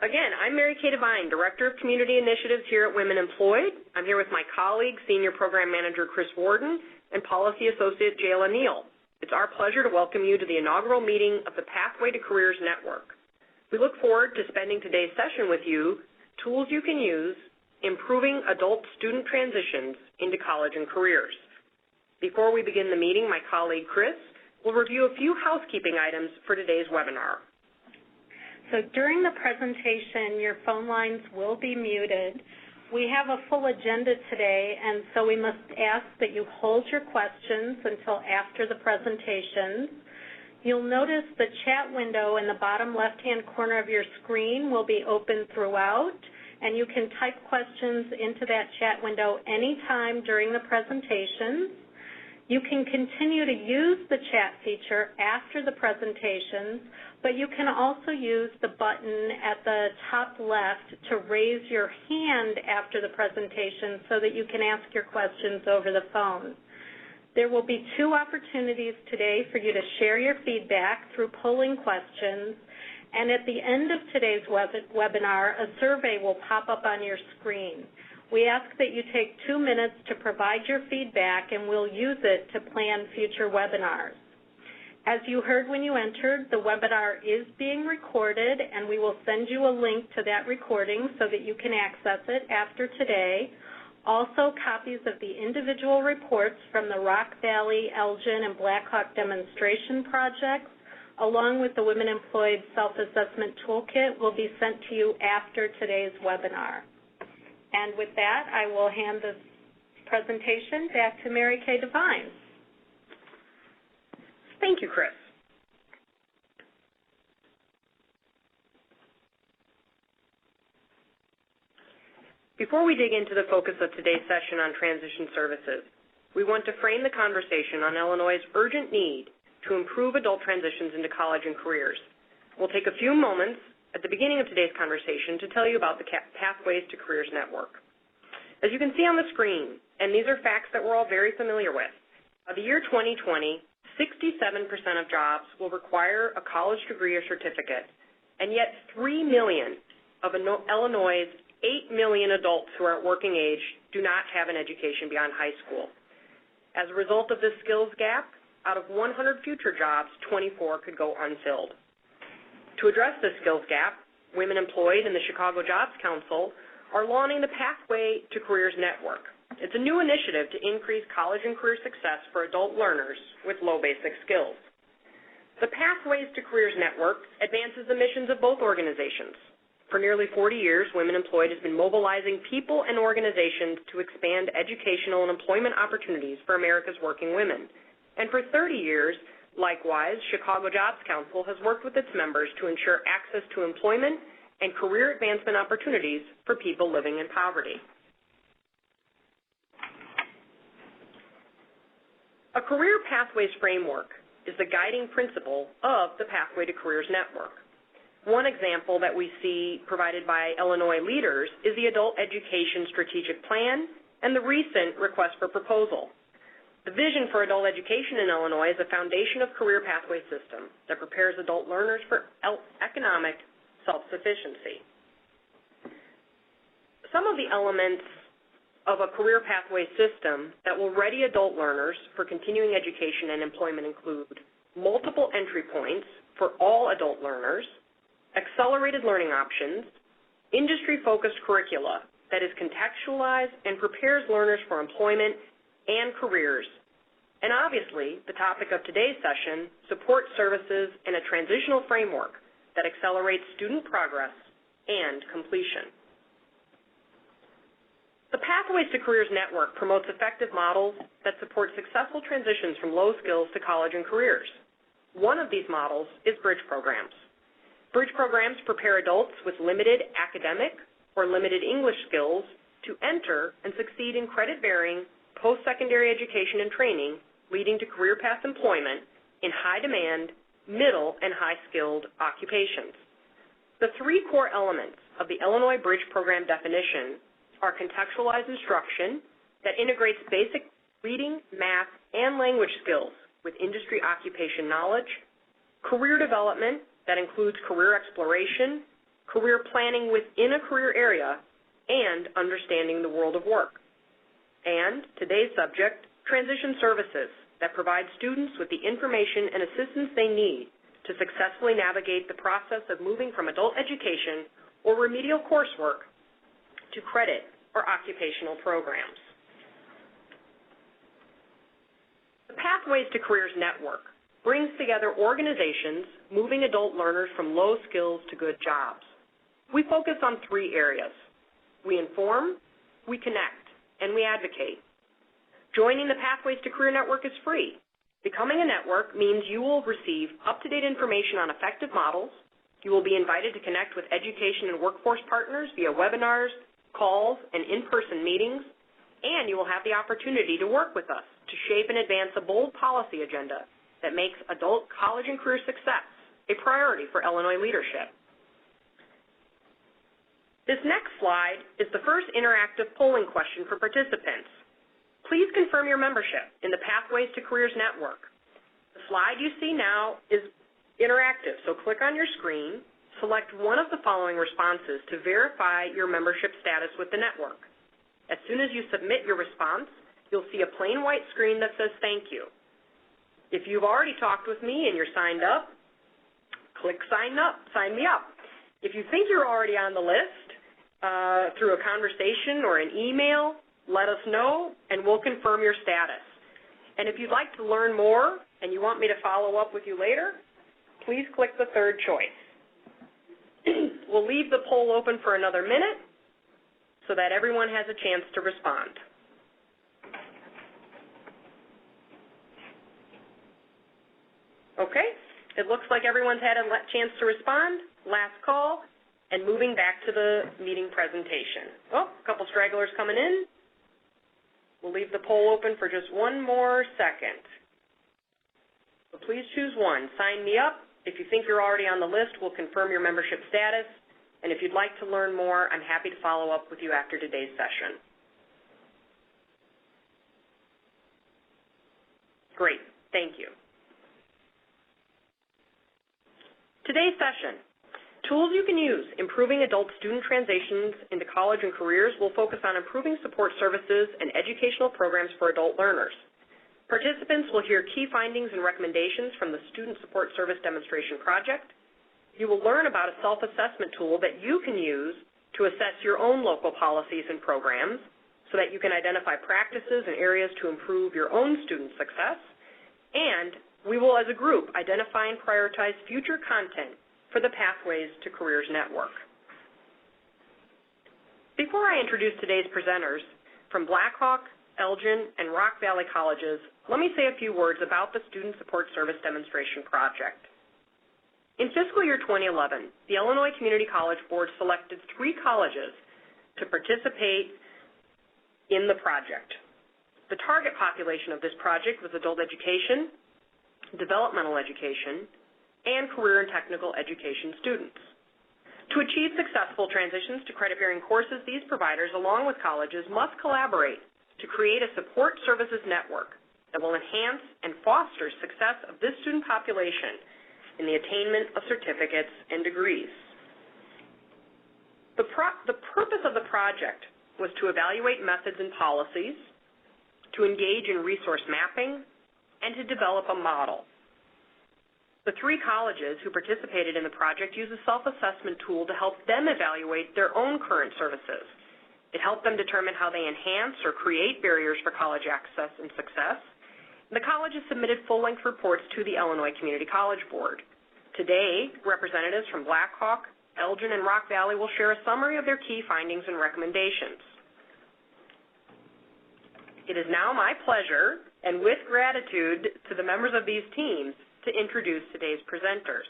Again, I'm Mary Kay Devine, Director of Community Initiatives here at Women Employed. I'm here with my colleague, Senior Program Manager Chris Warden, and Policy Associate Jayla Neal. It's our pleasure to welcome you to the inaugural meeting of the Pathway to Careers Network. We look forward to spending today's session with you, tools you can use, improving adult student transitions into college and careers. Before we begin the meeting, my colleague Chris will review a few housekeeping items for today's webinar. So during the presentation, your phone lines will be muted. We have a full agenda today, and so we must ask that you hold your questions until after the presentations. You'll notice the chat window in the bottom left-hand corner of your screen will be open throughout, and you can type questions into that chat window anytime during the presentations. You can continue to use the chat feature after the presentations, but you can also use the button at the top left to raise your hand after the presentation so that you can ask your questions over the phone. There will be two opportunities today for you to share your feedback through polling questions, and at the end of today's webinar, a survey will pop up on your screen. We ask that you take 2 minutes to provide your feedback, and we'll use it to plan future webinars. As you heard when you entered, the webinar is being recorded, and we will send you a link to that recording so that you can access it after today. Also, copies of the individual reports from the Rock Valley, Elgin, and Blackhawk demonstration projects, along with the Women Employed Self-Assessment Toolkit, will be sent to you after today's webinar. And with that, I will hand the presentation back to Mary Kay Devine. Thank you, Chris. Before we dig into the focus of today's session on transition services, we want to frame the conversation on Illinois' urgent need to improve adult transitions into college and careers. We'll take a few moments at the beginning of today's conversation to tell you about the Pathways to Careers Network. As you can see on the screen, and these are facts that we're all very familiar with, by the year 2020, 67% of jobs will require a college degree or certificate, and yet 3 million of Illinois' 8 million adults who are at working age do not have an education beyond high school. As a result of this skills gap, out of 100 future jobs, 24 could go unfilled. To address this skills gap, Women Employed and the Chicago Jobs Council are launching the Pathway to Careers Network. It's a new initiative to increase college and career success for adult learners with low basic skills. The Pathways to Careers Network advances the missions of both organizations. For nearly 40 years, Women Employed has been mobilizing people and organizations to expand educational and employment opportunities for America's working women. And for 30 years, likewise, Chicago Jobs Council has worked with its members to ensure access to employment and career advancement opportunities for people living in poverty. A Career Pathways Framework is the guiding principle of the Pathway to Careers Network. One example that we see provided by Illinois leaders is the Adult Education Strategic Plan and the recent request for proposal. The vision for adult education in Illinois is a foundation of career pathway system that prepares adult learners for economic self-sufficiency. Some of the elements of a career pathway system that will ready adult learners for continuing education and employment include multiple entry points for all adult learners, accelerated learning options, industry-focused curricula that is contextualized and prepares learners for employment and careers, and obviously, the topic of today's session, support services and a transitional framework that accelerates student progress and completion. The Pathways to Careers Network promotes effective models that support successful transitions from low skills to college and careers. One of these models is bridge programs. Bridge programs prepare adults with limited academic or limited English skills to enter and succeed in credit-bearing post-secondary education and training, leading to career path employment in high-demand, middle, and high-skilled occupations. The three core elements of the Illinois Bridge Program definition are contextualized instruction that integrates basic reading, math, and language skills with industry occupation knowledge, career development that includes career exploration, career planning within a career area, and understanding the world of work. And today's subject, transition services that provide students with the information and assistance they need to successfully navigate the process of moving from adult education or remedial coursework to credit or occupational programs. The Pathways to Careers Network brings together organizations moving adult learners from low skills to good jobs. We focus on three areas. We inform, we connect, and we advocate. Joining the Pathways to Career Network is free. Becoming a network means you will receive up-to-date information on effective models, you will be invited to connect with education and workforce partners via webinars, calls, and in-person meetings, and you will have the opportunity to work with us to shape and advance a bold policy agenda that makes adult college and career success a priority for Illinois leadership. This next slide is the first interactive polling question for participants. Please confirm your membership in the Pathways to Careers Network. The slide you see now is interactive, so click on your screen, select one of the following responses to verify your membership status with the network. As soon as you submit your response, you'll see a plain white screen that says thank you. If you've already talked with me and you're signed up, click sign me up. If you think you're already on the list through a conversation or an email, let us know and we'll confirm your status. And if you'd like to learn more and you want me to follow up with you later, please click the third choice. We'll leave the poll open for another minute so that everyone has a chance to respond. Okay, it looks like everyone's had a chance to respond. Last call, and moving back to the meeting presentation. Oh, a couple stragglers coming in. We'll leave the poll open for just one more second. So please choose one. Sign me up. If you think you're already on the list, we'll confirm your membership status. And if you'd like to learn more, I'm happy to follow up with you after today's session. Great. Thank you. Today's session, tools you can use improving adult student transitions into college and careers, will focus on improving support services and educational programs for adult learners. Participants will hear key findings and recommendations from the Student Support Service Demonstration Project. You will learn about a self-assessment tool that you can use to assess your own local policies and programs so that you can identify practices and areas to improve your own student success. And we will, as a group, identify and prioritize future content for the Pathways to Careers Network. Before I introduce today's presenters, from Blackhawk, Elgin, and Rock Valley Colleges, let me say a few words about the Student Support Service Demonstration Project. In fiscal year 2011, the Illinois Community College Board selected 3 colleges to participate in the project. The target population of this project was adult education, developmental education, and career and technical education students. To achieve successful transitions to credit-bearing courses, these providers, along with colleges, must collaborate to create a support services network that will enhance and foster success of this student population in the attainment of certificates and degrees. The purpose of the project was to evaluate methods and policies, to engage in resource mapping, and to develop a model. The 3 colleges who participated in the project used a self-assessment tool to help them evaluate their own current services. It helped them determine how they enhance or create barriers for college access and success. The colleges submitted full-length reports to the Illinois Community College Board. Today, representatives from Blackhawk, Elgin, and Rock Valley will share a summary of their key findings and recommendations. It is now my pleasure, and with gratitude to the members of these teams, to introduce today's presenters.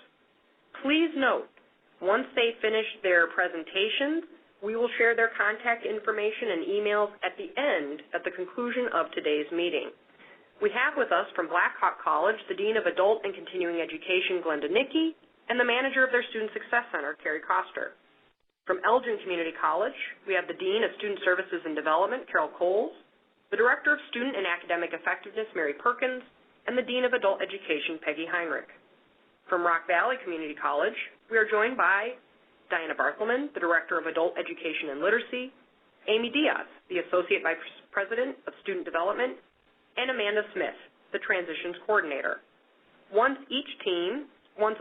Please note, once they finish their presentations, we will share their contact information and emails at the conclusion of today's meeting. We have with us from Blackhawk College the Dean of Adult and Continuing Education, Glenda Nickey, and the manager of their Student Success Center, Carrie Koster. From Elgin Community College, we have the Dean of Student Services and Development, Carol Coles, the Director of Student and Academic Effectiveness, Mary Perkins, and the Dean of Adult Education, Peggy Heinrich. From Rock Valley Community College, we are joined by Diana Barthelman, the Director of Adult Education and Literacy, Amy Diaz, the Associate Vice President of Student Development, and Amanda Smith, the Transitions Coordinator. Once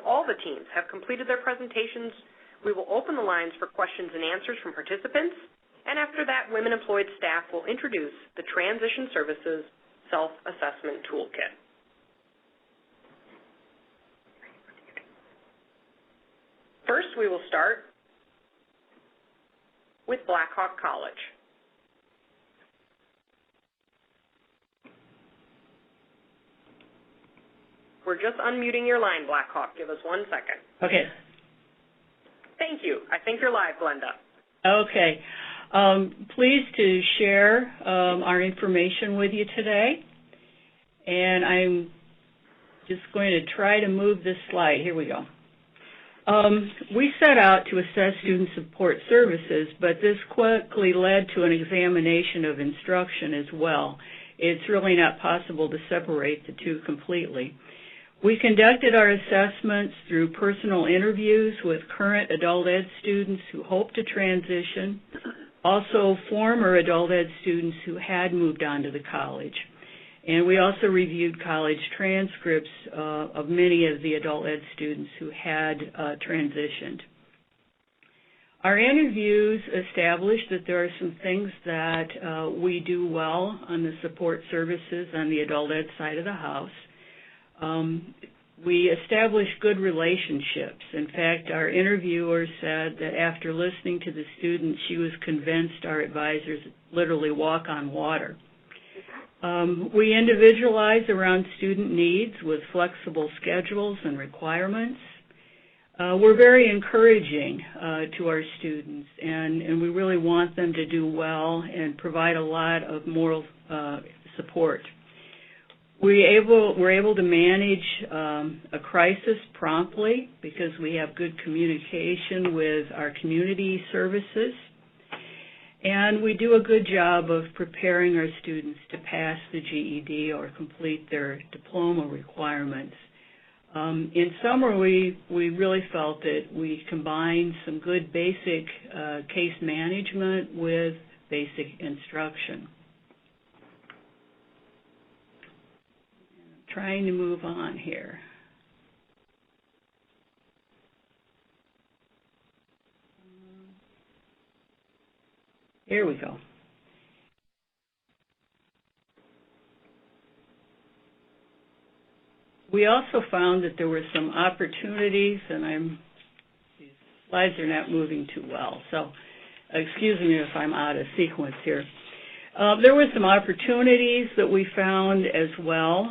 all the teams have completed their presentations, we will open the lines for questions and answers from participants, and after that, Women Employed staff will introduce the Transition Services Self-Assessment Toolkit. First, we will start with Blackhawk College. We're just unmuting your line, Blackhawk. Give us 1 second. Okay. Thank you. I think you're live, Glenda. Okay. Pleased to share our information with you today. And I'm just going to try to move this slide. Here we go. We set out to assess student support services, but this quickly led to an examination of instruction as well. It's really not possible to separate the two completely. We conducted our assessments through personal interviews with current adult ed students who hope to transition, also former adult ed students who had moved on to the college. And we also reviewed college transcripts of many of the adult ed students who had transitioned. Our interviews established that there are some things that we do well on the support services on the adult ed side of the house. We established good relationships. In fact, our interviewer said that after listening to the students, she was convinced our advisors literally walk on water. We individualize around student needs with flexible schedules and requirements. We're very encouraging to our students, and we really want them to do well and provide a lot of moral support. We're able to manage a crisis promptly because we have good communication with our community services. And we do a good job of preparing our students to pass the GED or complete their diploma requirements. In summary, we really felt that we combined some good basic case management with basic instruction. I'm trying to move on here. Here we go. We also found that there were some opportunities, and these slides are not moving too well, so excuse me if I'm out of sequence here. There were some opportunities that we found as well.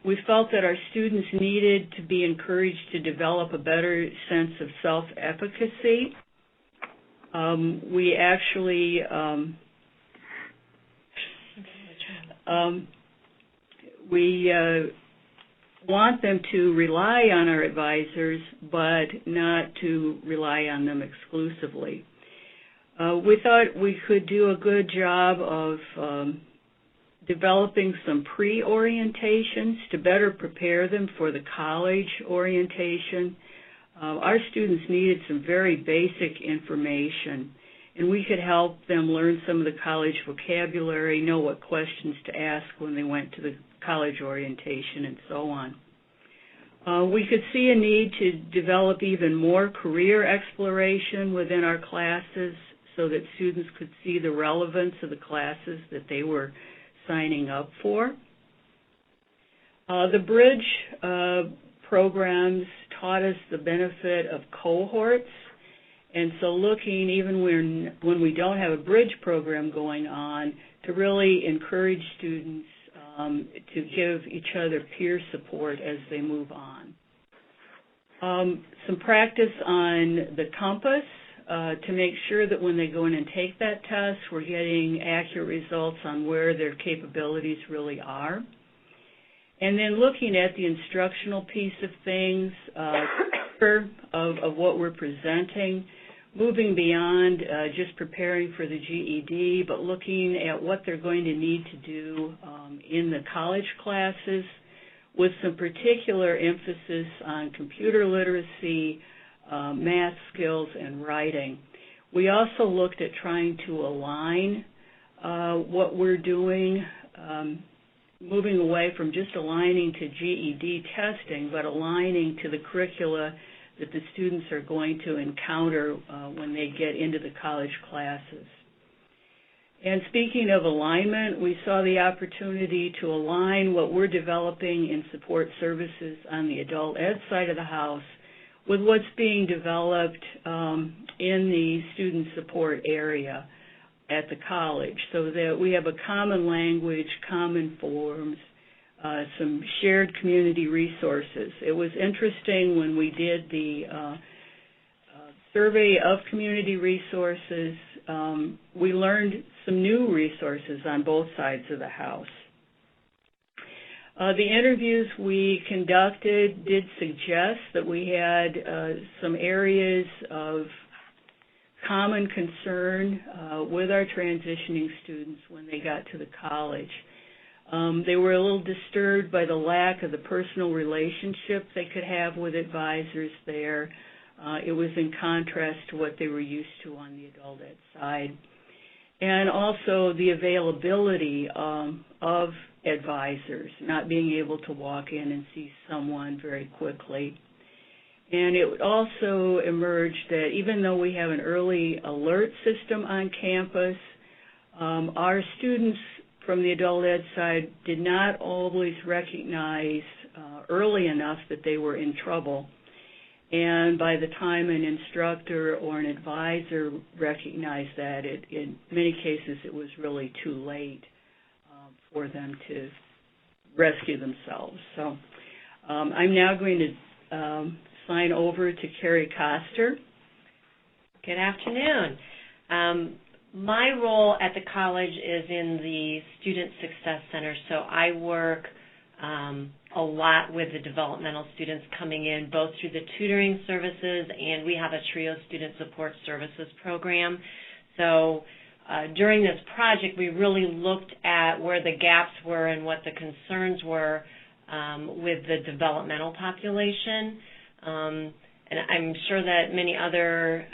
We felt that our students needed to be encouraged to develop a better sense of self-efficacy. We actually want them to rely on our advisors, but not to rely on them exclusively. We thought we could do a good job of developing some pre-orientations to better prepare them for the college orientation. Our students needed some very basic information, and we could help them learn some of the college vocabulary, know what questions to ask when they went to the college orientation, and so on. We could see a need to develop even more career exploration within our classes so that students could see the relevance of the classes that they were signing up for. The Bridge programs taught us the benefit of cohorts, and so looking even when we don't have a Bridge program going on to really encourage students to give each other peer support as they move on. Some practice on the compass to make sure that when they go in and take that test, we're getting accurate results on where their capabilities really are. And then looking at the instructional piece of things, of what we're presenting, moving beyond just preparing for the GED, but looking at what they're going to need to do in the college classes with some particular emphasis on computer literacy, math skills, and writing. We also looked at trying to align what we're doing, moving away from just aligning to GED testing, but aligning to the curricula that the students are going to encounter when they get into the college classes. And speaking of alignment, we saw the opportunity to align what we're developing in support services on the adult ed side of the house with what's being developed in the student support area at the college, so that we have a common language, common forms, some shared community resources. It was interesting when we did the survey of community resources, we learned some new resources on both sides of the house. The interviews we conducted did suggest that we had some areas of common concern with our transitioning students when they got to the college. They were a little disturbed by the lack of the personal relationship they could have with advisors there. It was in contrast to what they were used to on the adult ed side. And also the availability of advisors, not being able to walk in and see someone very quickly. And it also emerged that even though we have an early alert system on campus, our students from the adult ed side did not always recognize early enough that they were in trouble. And by the time an instructor or an advisor recognized that, in many cases it was really too late for them to rescue themselves. So I'm now going to sign over to Carrie Koster. Good afternoon. My role at the college is in the Student Success Center, so I work a lot with the developmental students coming in, both through the tutoring services, and we have a TRIO student support services program. So during this project, we really looked at where the gaps were and what the concerns were with the developmental population. And I'm sure that many other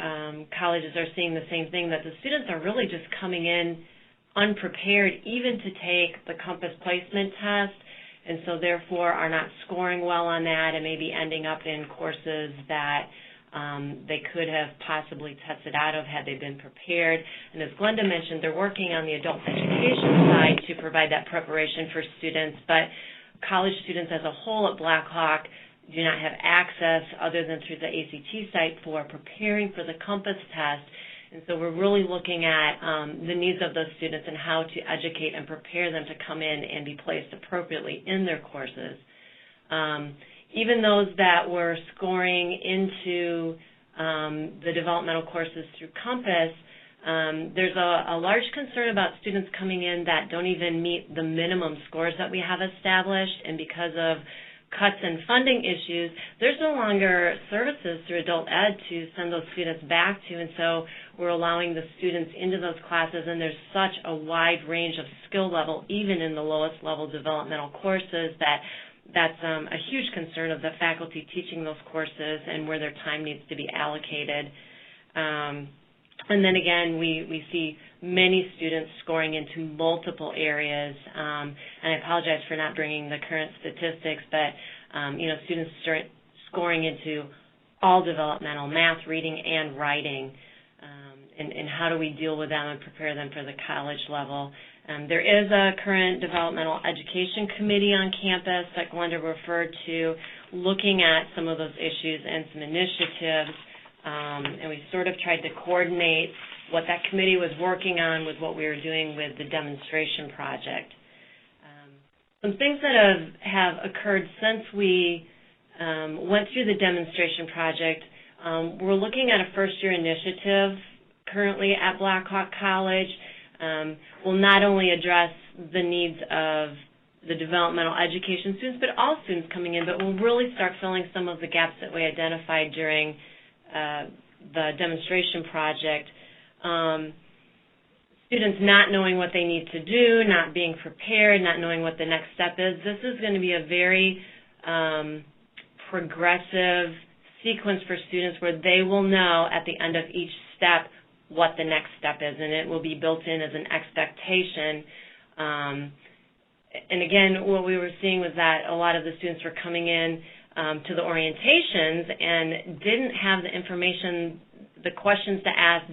colleges are seeing the same thing, that the students are really just coming in unprepared even to take the Compass placement test, and so therefore are not scoring well on that and maybe ending up in courses that they could have possibly tested out of had they been prepared. And as Glenda mentioned, they're working on the adult education side to provide that preparation for students, but college students as a whole at Blackhawk do not have access other than through the ACT site for preparing for the Compass test. And so we're really looking at the needs of those students and how to educate and prepare them to come in and be placed appropriately in their courses. Even those that were scoring into the developmental courses through Compass, there's a large concern about students coming in that don't even meet the minimum scores that we have established, and because of cuts and funding issues, there's no longer services through adult ed to send those students back to, and so we're allowing the students into those classes, and there's such a wide range of skill level, even in the lowest level developmental courses, that's a huge concern of the faculty teaching those courses and where their time needs to be allocated. And then again, we see many students scoring into multiple areas, and I apologize for not bringing the current statistics, but students start scoring into all developmental, math, reading, and writing, and how do we deal with them and prepare them for the college level. There is a current developmental education committee on campus that Glenda referred to, looking at some of those issues and some initiatives. And we sort of tried to coordinate what that committee was working on with what we were doing with the demonstration project. Some things that have occurred since we went through the demonstration project, we're looking at a first-year initiative currently at Blackhawk College. Will not only address the needs of the developmental education students, but all students coming in, but we'll really start filling some of the gaps that we identified during the demonstration project. Students not knowing what they need to do, not being prepared, not knowing what the next step is. This is going to be a very progressive sequence for students where they will know at the end of each step what the next step is, and it will be built in as an expectation. And again, what we were seeing was that a lot of the students were coming in to the orientations and didn't have the information, the questions to ask,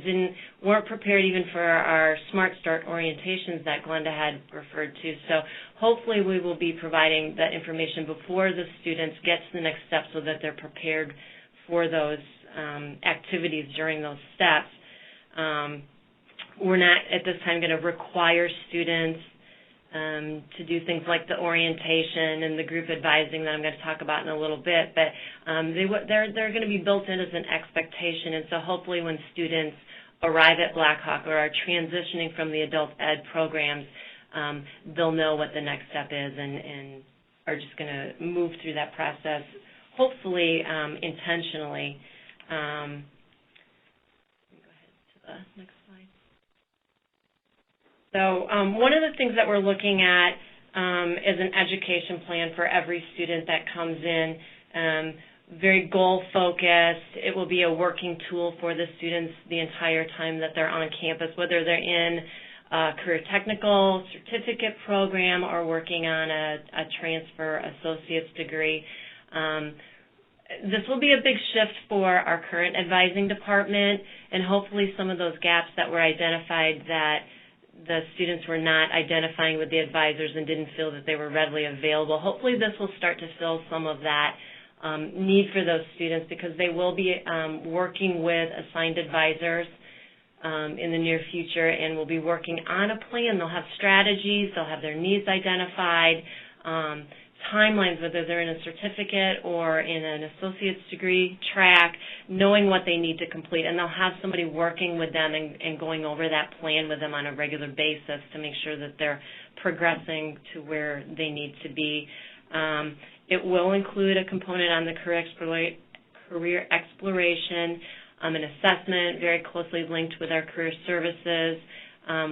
weren't prepared even for our Smart Start orientations that Glenda had referred to. So hopefully we will be providing that information before the students get to the next step so that they're prepared for those activities during those steps. We're not at this time going to require students to do things like the orientation and the group advising that I'm going to talk about in a little bit, but they're going to be built in as an expectation, and so hopefully when students arrive at Blackhawk or are transitioning from the adult ed programs, they'll know what the next step is and are just going to move through that process, hopefully intentionally. Let me go ahead to the next slide. So one of the things that we're looking at is an education plan for every student that comes in, very goal-focused. It will be a working tool for the students the entire time that they're on campus, whether they're in a career technical certificate program or working on a transfer associate's degree. This will be a big shift for our current advising department, and hopefully some of those gaps that were identified that the students were not identifying with the advisors and didn't feel that they were readily available. Hopefully this will start to fill some of that need for those students, because they will be working with assigned advisors in the near future, and will be working on a plan. They'll have strategies, they'll have their needs identified, timelines, whether they're in a certificate or in an associate's degree track, knowing what they need to complete, and they'll have somebody working with them and going over that plan with them on a regular basis to make sure that they're progressing to where they need to be. It will include a component on the career exploration, an assessment very closely linked with our career services.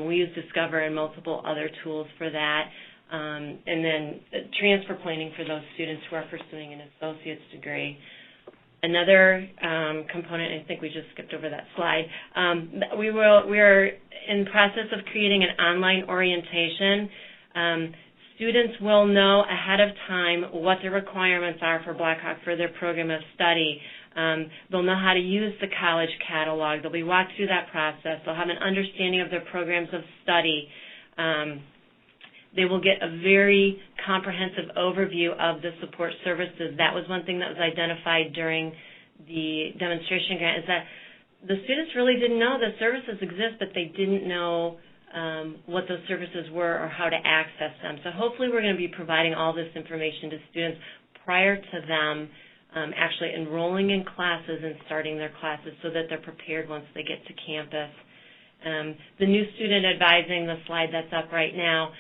We use Discover and multiple other tools for that. And then transfer planning for those students who are pursuing an associate's degree. Another component, I think we just skipped over that slide, we are in process of creating an online orientation. Students will know ahead of time what the requirements are for Blackhawk for their program of study. They'll know how to use the college catalog. They'll be walked through that process. They'll have an understanding of their programs of study. They will get a very comprehensive overview of the support services. That was one thing that was identified during the demonstration grant, is that the students really didn't know the services exist, but they didn't know what those services were or how to access them. So hopefully we're going to be providing all this information to students prior to them actually enrolling in classes and starting their classes, so that they're prepared once they get to campus. The new student advising, the slide that's up right now,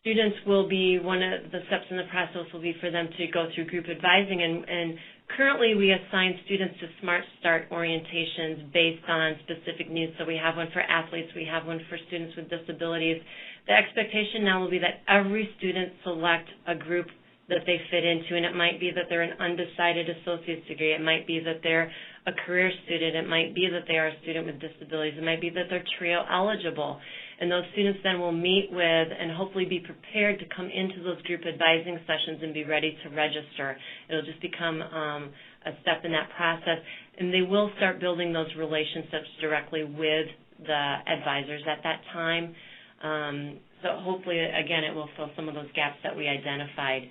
students will be, one of the steps in the process will be for them to go through group advising, and currently we assign students to Smart Start orientations based on specific needs. So we have one for athletes, we have one for students with disabilities. The expectation now will be that every student select a group that they fit into, and it might be that they're an undecided associate's degree, it might be that they're a career student, it might be that they are a student with disabilities, it might be that they're TRIO eligible. And those students then will meet with and hopefully be prepared to come into those group advising sessions and be ready to register. It'll just become a step in that process. And they will start building those relationships directly with the advisors at that time. So hopefully, again, it will fill some of those gaps that we identified.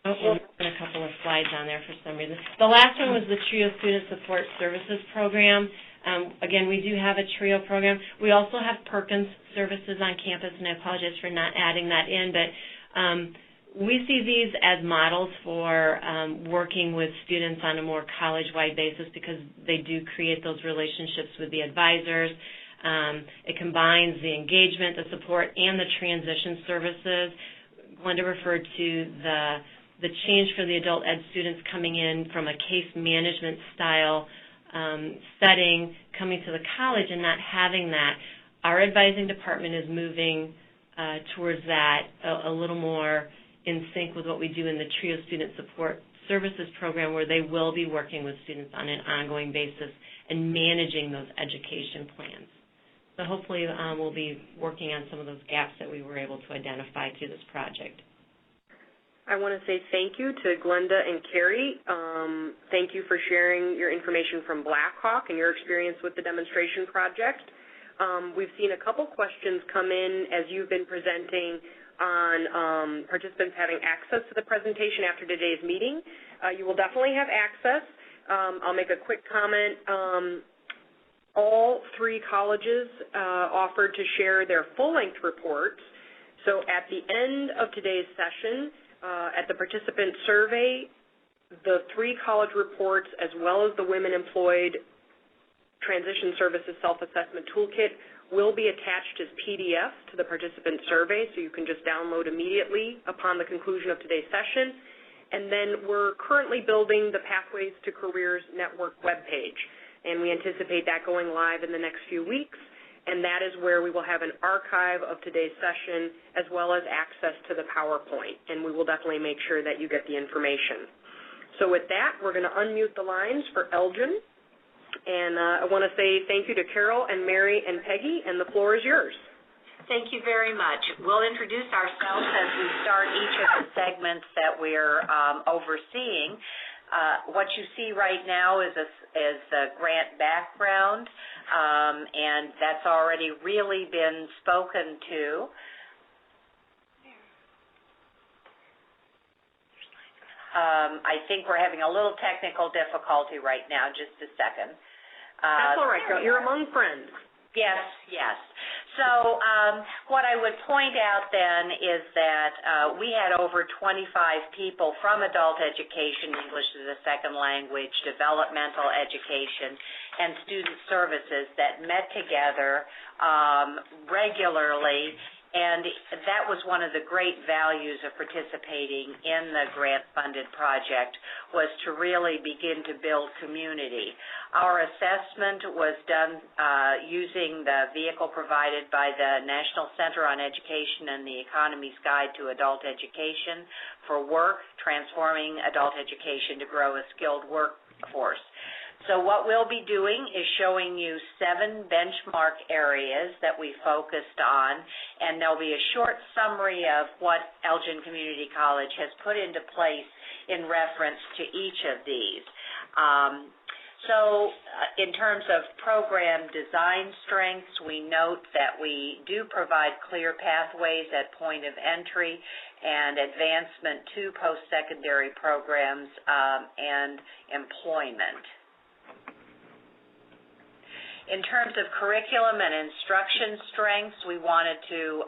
We'll put a couple of slides on there for some reason. The last one was the TRIO Student Support Services Program. Again, we do have a TRIO program. We also have Perkins services on campus, and I apologize for not adding that in, but we see these as models for working with students on a more college-wide basis, because they do create those relationships with the advisors. It combines the engagement, the support, and the transition services. Glenda referred to the change for the adult ed students coming in from a case management style setting, coming to the college and not having that. Our advising department is moving towards that a little more in sync with what we do in the TRIO Student Support Services program, where they will be working with students on an ongoing basis and managing those education plans. So hopefully we'll be working on some of those gaps that we were able to identify through this project. I want to say thank you to Glenda and Carrie. Thank you for sharing your information from Blackhawk and your experience with the demonstration project. We've seen a couple questions come in as you've been presenting on participants having access to the presentation after today's meeting. You will definitely have access. I'll make a quick comment. All three colleges offered to share their full-length reports. So at the end of today's session, at the participant survey, the three college reports as well as the Women Employed Transition Services Self-Assessment Toolkit will be attached as PDFs to the participant survey, so you can just download immediately upon the conclusion of today's session. And then we're currently building the Pathways to Careers Network webpage, and we anticipate that going live in the next few weeks. And that is where we will have an archive of today's session as well as access to the PowerPoint, and we will definitely make sure that you get the information. So with that, we're going to unmute the lines for Elgin, and I want to say thank you to Carol and Mary and Peggy, and the floor is yours. Thank you very much. We'll introduce ourselves as we start each of the segments that we're overseeing. What you see right now is a grant background, and that's already really been spoken to. I think we're having a little technical difficulty right now. Just a second. That's all right, girl. You're among friends. Yes, yes. So what I would point out then is that we had over 25 people from adult education, English as a second language, developmental education, and student services that met together regularly, and that was one of the great values of participating in the grant-funded project, was to really begin to build community. Our assessment was done using the vehicle provided by the National Center on Education and the Economy's Guide to Adult Education for work, transforming adult education to grow a skilled workforce. So what we'll be doing is showing you 7 benchmark areas that we focused on, and there'll be a short summary of what Elgin Community College has put into place in reference to each of these. In terms of program design strengths, we note that we do provide clear pathways at point of entry and advancement to post-secondary programs and employment. In terms of curriculum and instruction strengths, we wanted to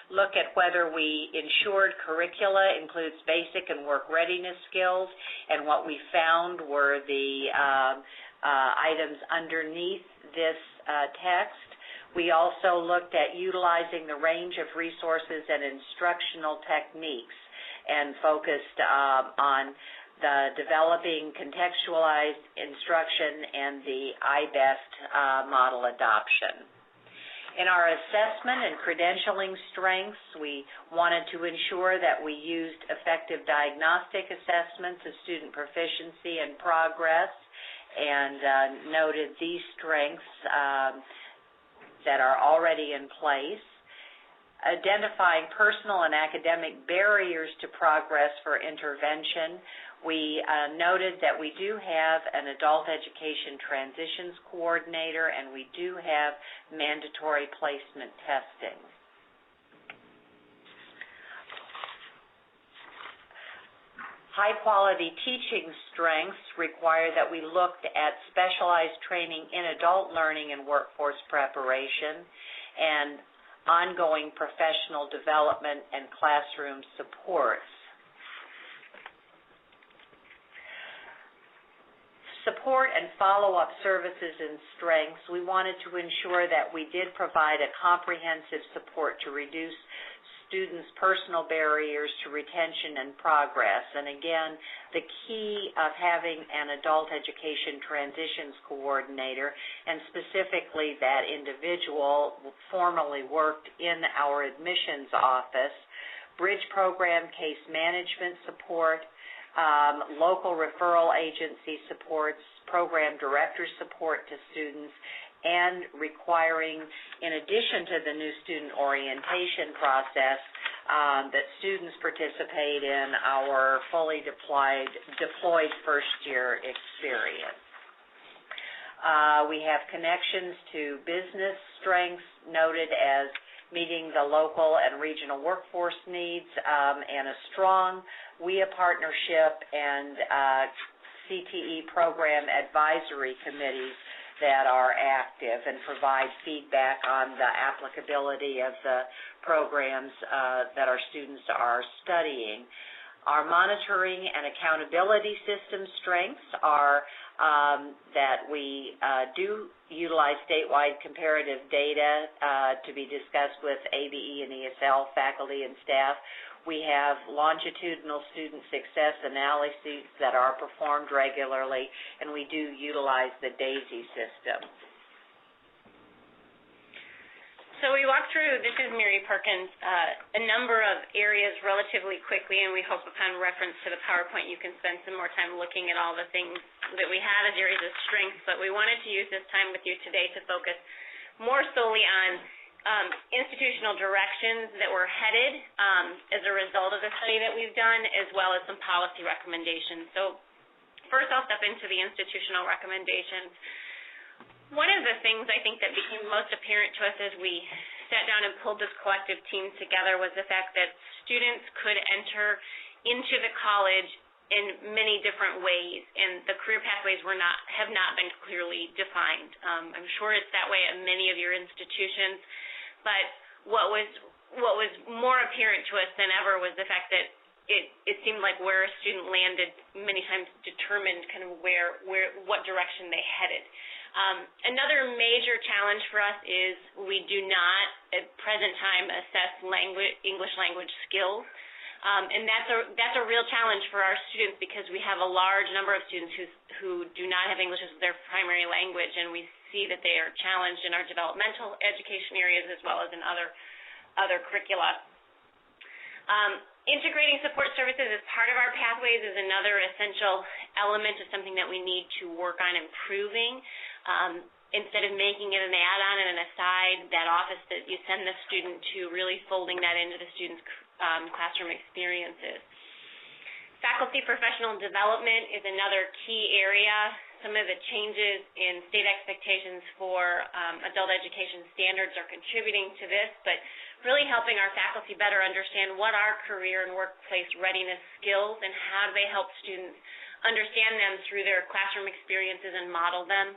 look at whether we ensured curricula includes basic and work readiness skills, and what we found were the items underneath this text. We also looked at utilizing the range of resources and instructional techniques and focused on the developing contextualized instruction and the IBEST model adoption. In our assessment and credentialing strengths, we wanted to ensure that we used effective diagnostic assessments of student proficiency and progress, and noted these strengths that are already in place. Identifying personal and academic barriers to progress for intervention, we noted that we do have an adult education transitions coordinator, and we do have mandatory placement testing. High-quality teaching strengths require that we looked at specialized training in adult learning and workforce preparation, and ongoing professional development and classroom supports. Support and follow-up services and strengths, we wanted to ensure that we did provide a comprehensive support to reduce students' personal barriers to retention and progress. And again, the key of having an adult education transitions coordinator, and specifically that individual formerly worked in our admissions office, bridge program, case management support, local referral agency supports, program director support to students, and requiring, in addition to the new student orientation process, that students participate in our fully deployed first-year experience. We have connections to business strengths noted as meeting the local and regional workforce needs, and a strong WIA partnership and CTE program advisory committees that are active and provide feedback on the applicability of the programs that our students are studying. Our monitoring and accountability system strengths are that we do utilize statewide comparative data to be discussed with ABE and ESL faculty and staff. We have longitudinal student success analyses that are performed regularly, and we do utilize the DAISY system. So we walked through, this is Mary Perkins, a number of areas relatively quickly, and we hope upon reference to the PowerPoint you can spend some more time looking at all the things that we have as areas of strength, but we wanted to use this time with you today to focus more solely on institutional directions that were headed as a result of the study that we've done, as well as some policy recommendations. So first I'll step into the institutional recommendations. One of the things I think that became most apparent to us as we sat down and pulled this collective team together was the fact that students could enter into the college in many different ways, and the career pathways have not been clearly defined. I'm sure it's that way at many of your institutions, but what was more apparent to us than ever was the fact that it seemed like where a student landed many times determined kind of what direction they headed. Another major challenge for us is we do not at present time assess English language skills. And that's a real challenge for our students because we have a large number of students who do not have English as their primary language, and we see that they are challenged in our developmental education areas as well as in other curricula. Integrating support services as part of our pathways is another essential element of something that we need to work on improving. Instead of making it an add-on and an aside, that office that you send the student to, really folding that into the student's classroom experiences. Faculty professional development is another key area. Some of the changes in state expectations for adult education standards are contributing to this, but really helping our faculty better understand what are career and workplace readiness skills and how do they help students understand them through their classroom experiences and model them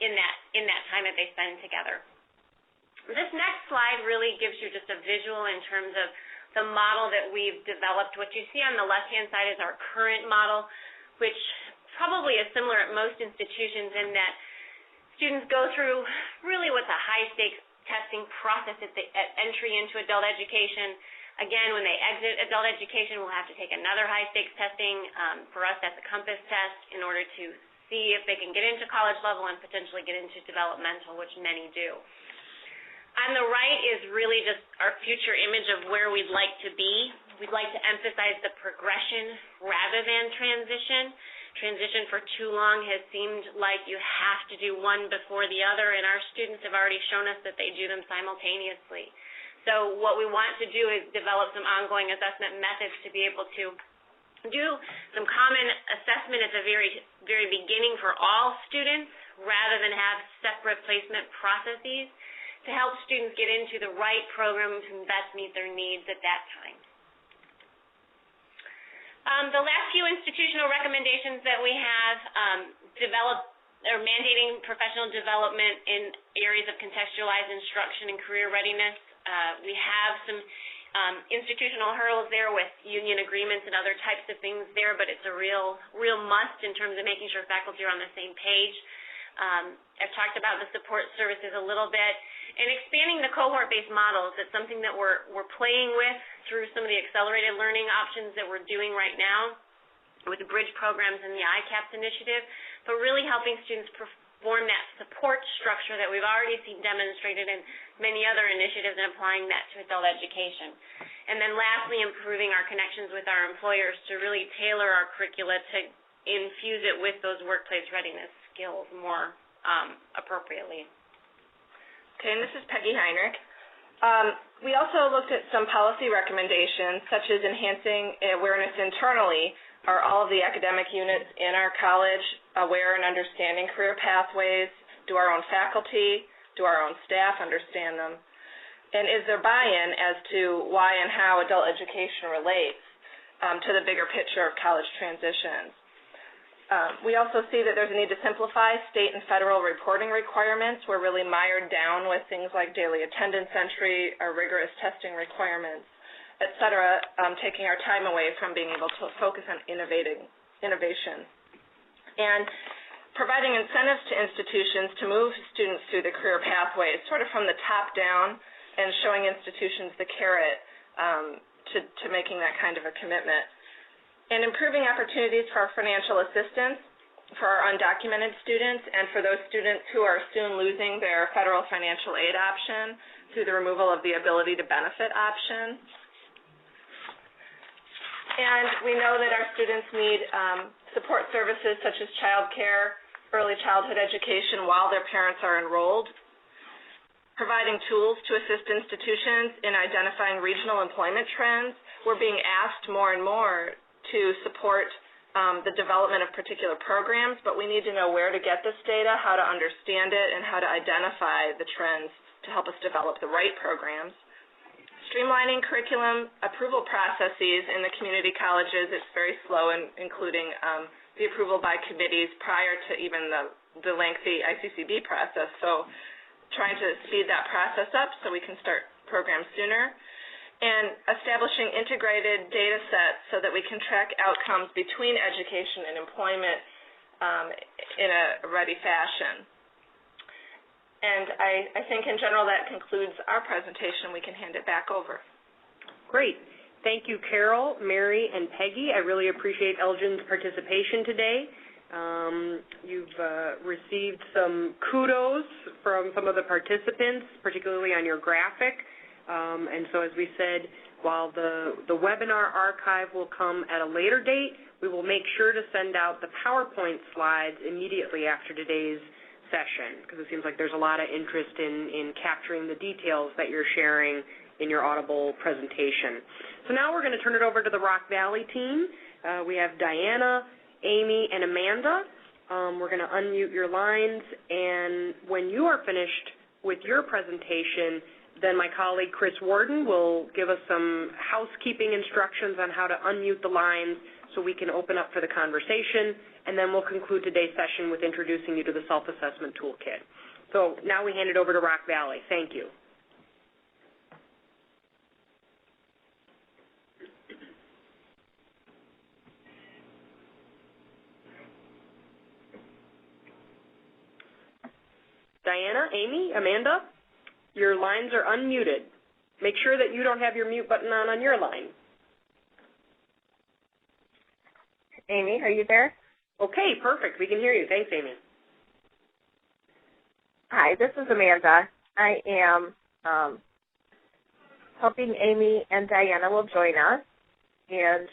in that time that they spend together. This next slide really gives you just a visual in terms of the model that we've developed. What you see on the left-hand side is our current model, which probably is similar at most institutions in that students go through really what's a high-stakes testing process at entry into adult education. Again, when they exit adult education, we'll have to take another high-stakes testing. For us, that's a COMPASS test in order to see if they can get into college level and potentially get into developmental, which many do. On the right is really just our future image of where we'd like to be. We'd like to emphasize the progression rather than transition. Transition for too long has seemed like you have to do one before the other, and our students have already shown us that they do them simultaneously. So what we want to do is develop some ongoing assessment methods to be able to do some common assessment at the very, very beginning for all students rather than have separate placement processes to help students get into the right programs and best meet their needs at that time. The last few institutional recommendations that we have mandating professional development in areas of contextualized instruction and career readiness. We have some institutional hurdles there with union agreements and other types of things there, but it's a real must in terms of making sure faculty are on the same page. I've talked about the support services a little bit. And expanding the cohort-based models, it's something that we're playing with through some of the accelerated learning options that we're doing right now with the bridge programs and the ICAPS initiative, but really helping students perform that support structure that we've already seen demonstrated in many other initiatives and applying that to adult education. And then lastly, improving our connections with our employers to really tailor our curricula to infuse it with those workplace readiness skills more appropriately. Okay, and this is Peggy Heinrich. We also looked at some policy recommendations, such as enhancing awareness internally. Are all of the academic units in our college aware and understanding career pathways? Do our own faculty, do our own staff understand them? And is there buy-in as to why and how adult education relates to the bigger picture of college transitions? We also see that there's a need to simplify state and federal reporting requirements. We're really mired down with things like daily attendance entry or rigorous testing requirements, et cetera, taking our time away from being able to focus on innovation. And providing incentives to institutions to move students through the career pathways, sort of from the top down, and showing institutions the carrot to making that kind of a commitment. And improving opportunities for financial assistance for our undocumented students and for those students who are soon losing their federal financial aid option through the removal of the ability to benefit option. And we know that our students need support services such as child care, early childhood education while their parents are enrolled, providing tools to assist institutions in identifying regional employment trends. We're being asked more and more to support the development of particular programs, but we need to know where to get this data, how to understand it, and how to identify the trends to help us develop the right programs. Streamlining curriculum approval processes in the community colleges is very slow, including the approval by committees prior to even the lengthy ICCB process. So trying to speed that process up so we can start programs sooner. And establishing integrated data sets so that we can track outcomes between education and employment in a ready fashion. And I think in general that concludes our presentation. We can hand it back over. Great. Thank you, Carol, Mary, and Peggy. I really appreciate Elgin's participation today. You've received some kudos from some of the participants, particularly on your graphic. And so as we said, while the webinar archive will come at a later date, we will make sure to send out the PowerPoint slides immediately after today's session, because it seems like there's a lot of interest in capturing the details that you're sharing in your Audible presentation. So now we're going to turn it over to the Rock Valley team. We have Diana, Amy, and Amanda. We're going to unmute your lines, and when you are finished with your presentation, then my colleague Chris Warden will give us some housekeeping instructions on how to unmute the lines so we can open up for the conversation, and then we'll conclude today's session with introducing you to the self-assessment toolkit. So now we hand it over to Rock Valley. Thank you. Diana, Amy, Amanda? Your lines are unmuted. Make sure that you don't have your mute button on your line. Amy, are you there? Okay, perfect. We can hear you. Thanks, Amy. Hi, this is Amanda. I am hoping Amy and Diana will join us. And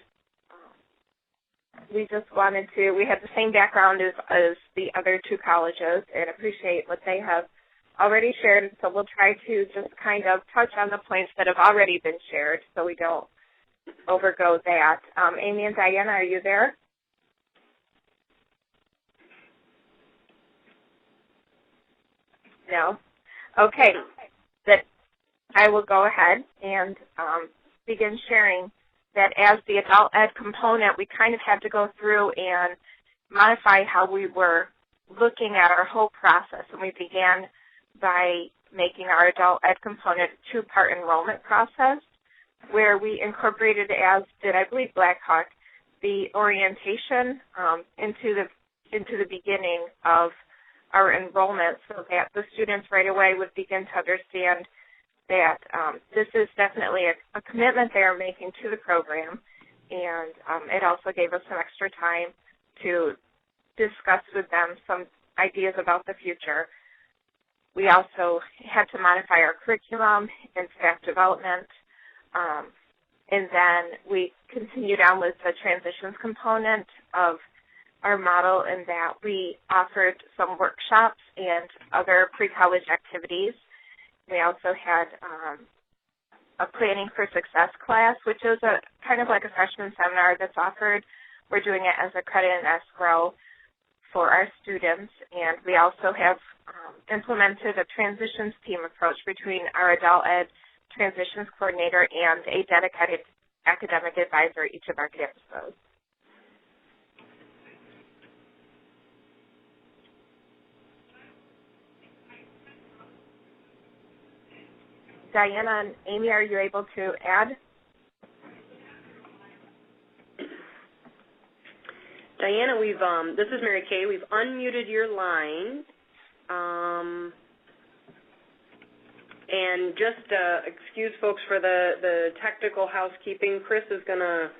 we just wanted to, we have the same background as the other two colleges and appreciate what they have already shared, so we'll try to just kind of touch on the points that have already been shared so we don't overgo that. Amy and Diana, are you there? No? Okay. Then I will go ahead and begin sharing that as the adult ed component, we kind of had to go through and modify how we were looking at our whole process, and we began by making our adult ed component a two-part enrollment process where we incorporated, as did I believe Blackhawk, the orientation into the beginning of our enrollment so that the students right away would begin to understand that this is definitely a commitment they are making to the program, and it also gave us some extra time to discuss with them some ideas about the future. We also had to modify our curriculum and staff development And then we continued on with the transitions component of our model in that we offered some workshops and other pre-college activities. We also had a Planning for Success class, which is a kind of like a freshman seminar that's offered. We're doing it as a credit and escrow for our students, and we also have implemented a transitions team approach between our adult ed transitions coordinator and a dedicated academic advisor at each of our campuses. Diana and Amy, are you able to add? Diana, this is Mary Kay. We've unmuted your line. And just excuse folks for the technical housekeeping. Chris is going to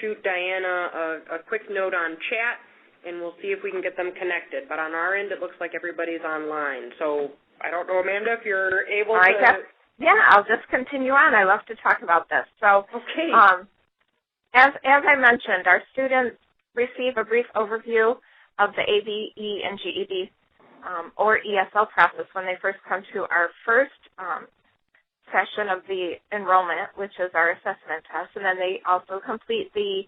shoot Diana a quick note on chat, and we'll see if we can get them connected. But on our end, it looks like everybody's online. So I don't know, Amanda, if you're able to... Yeah, I'll just continue on. I love to talk about this. So, okay. As I mentioned, our students receive a brief overview of the ABE and GED or ESL process when they first come to our first session of the enrollment, which is our assessment test, and then they also complete the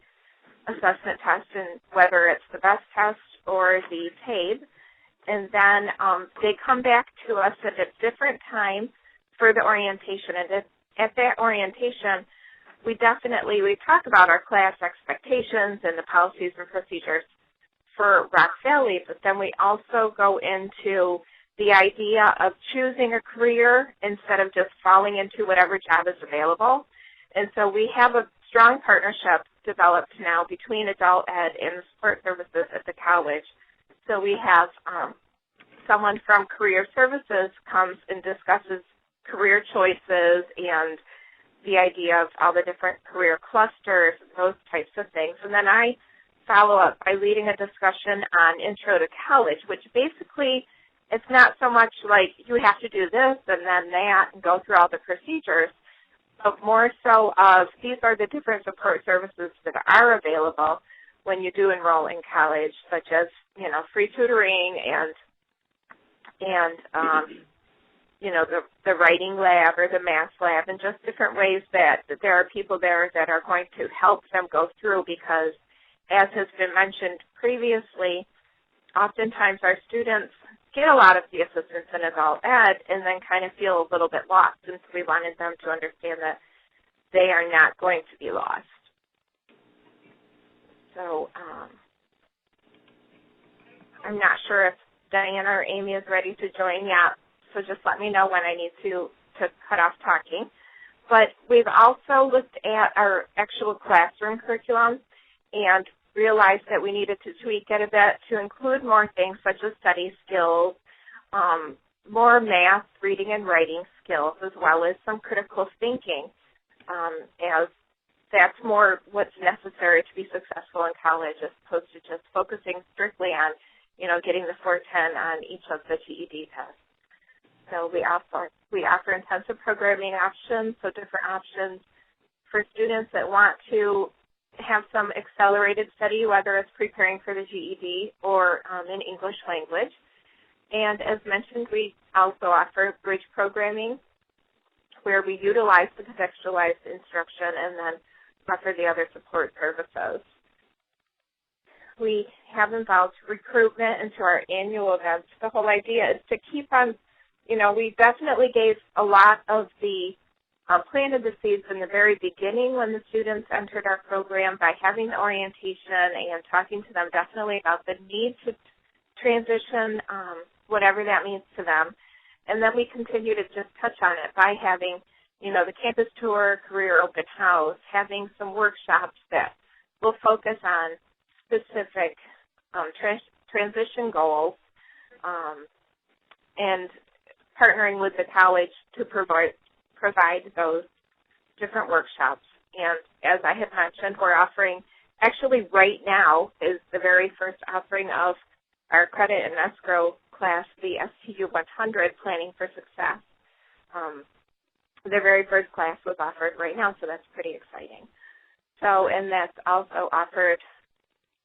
assessment test, and whether it's the BEST test or the TABE, and then they come back to us at a different time for the orientation. And at that orientation, we talk about our class expectations and the policies and procedures for Rock Valley, but then we also go into the idea of choosing a career instead of just falling into whatever job is available. And so we have a strong partnership developed now between adult ed and the support services at the college. So we have someone from career services comes and discusses career choices and the idea of all the different career clusters, those types of things. And then I follow up by leading a discussion on Intro to College, which basically it's not so much like you have to do this and then that and go through all the procedures, but more so of these are the different support services that are available when you do enroll in college, such as, free tutoring and the writing lab or the math lab, and just different ways that there are people there that are going to help them go through, because as has been mentioned previously, oftentimes our students get a lot of the assistance in adult ed and then kind of feel a little bit lost, and so we wanted them to understand that they are not going to be lost. So I'm not sure if Diana or Amy is ready to join yet. So just let me know when I need to cut off talking. But we've also looked at our actual classroom curriculum and realized that we needed to tweak it a bit to include more things such as study skills, more math, reading and writing skills, as well as some critical thinking, as that's more what's necessary to be successful in college, as opposed to just focusing strictly on, getting the 410 on each of the GED tests. So we offer intensive programming options, so different options for students that want to have some accelerated study, whether it's preparing for the GED or in English language. And as mentioned, we also offer bridge programming, where we utilize the contextualized instruction and then offer the other support services. We have involved recruitment into our annual events. The whole idea is to keep on, we definitely gave a lot of the planted the seeds in the very beginning when the students entered our program by having the orientation and talking to them definitely about the need to transition, whatever that means to them. And then we continue to just touch on it by having, the campus tour, career open house, having some workshops that will focus on specific transition goals, and partnering with the college to provide those different workshops. And as I had mentioned, we're offering, actually right now is the very first offering of our credit and escrow class, the STU 100, Planning for Success. their very first class was offered right now, so that's pretty exciting. So, and that's also offered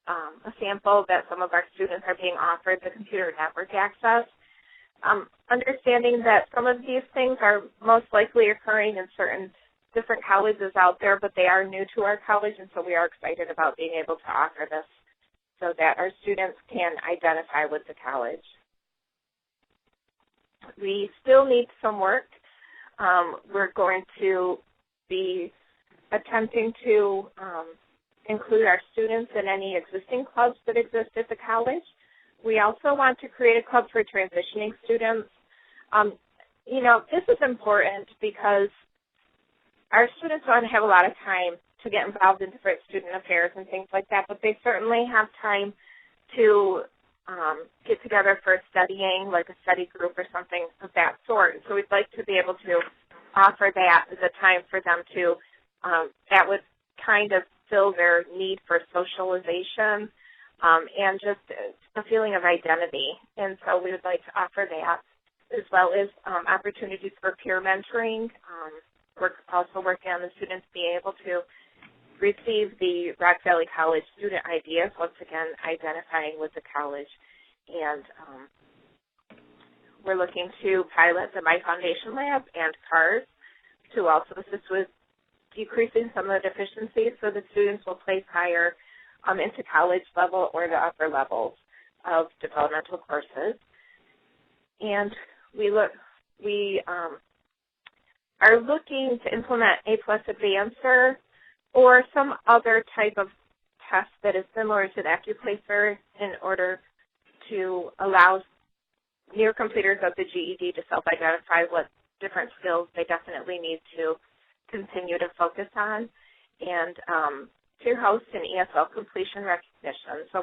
a sample that some of our students are being offered the computer network access. Understanding that some of these things are most likely occurring in certain different colleges out there, but they are new to our college, and so we are excited about being able to offer this so that our students can identify with the college. We still need some work. We're going to be attempting to include our students in any existing clubs that exist at the college. We also want to create a club for transitioning students. You know, this is important because our students don't have a lot of time to get involved in different student affairs and things like that, but they certainly have time to get together for studying, like a study group or something of that sort. So we'd like to be able to offer that as a time for them to, that would kind of fill their need for socialization and just a feeling of identity. And so we would like to offer that, as well as opportunities for peer mentoring. We're also working on the students being able to receive the Rock Valley College student ideas, once again identifying with the college. And we're looking to pilot the My Foundation Lab and CARS to also assist with decreasing some of the deficiencies so the students will place higher into college level or the upper levels of developmental courses. And we are looking to implement A+ Advancer or some other type of test that is similar to the AccuPlacer in order to allow near completers of the GED to self-identify what different skills they definitely need to continue to focus on, and to host an ESL completion recognition. So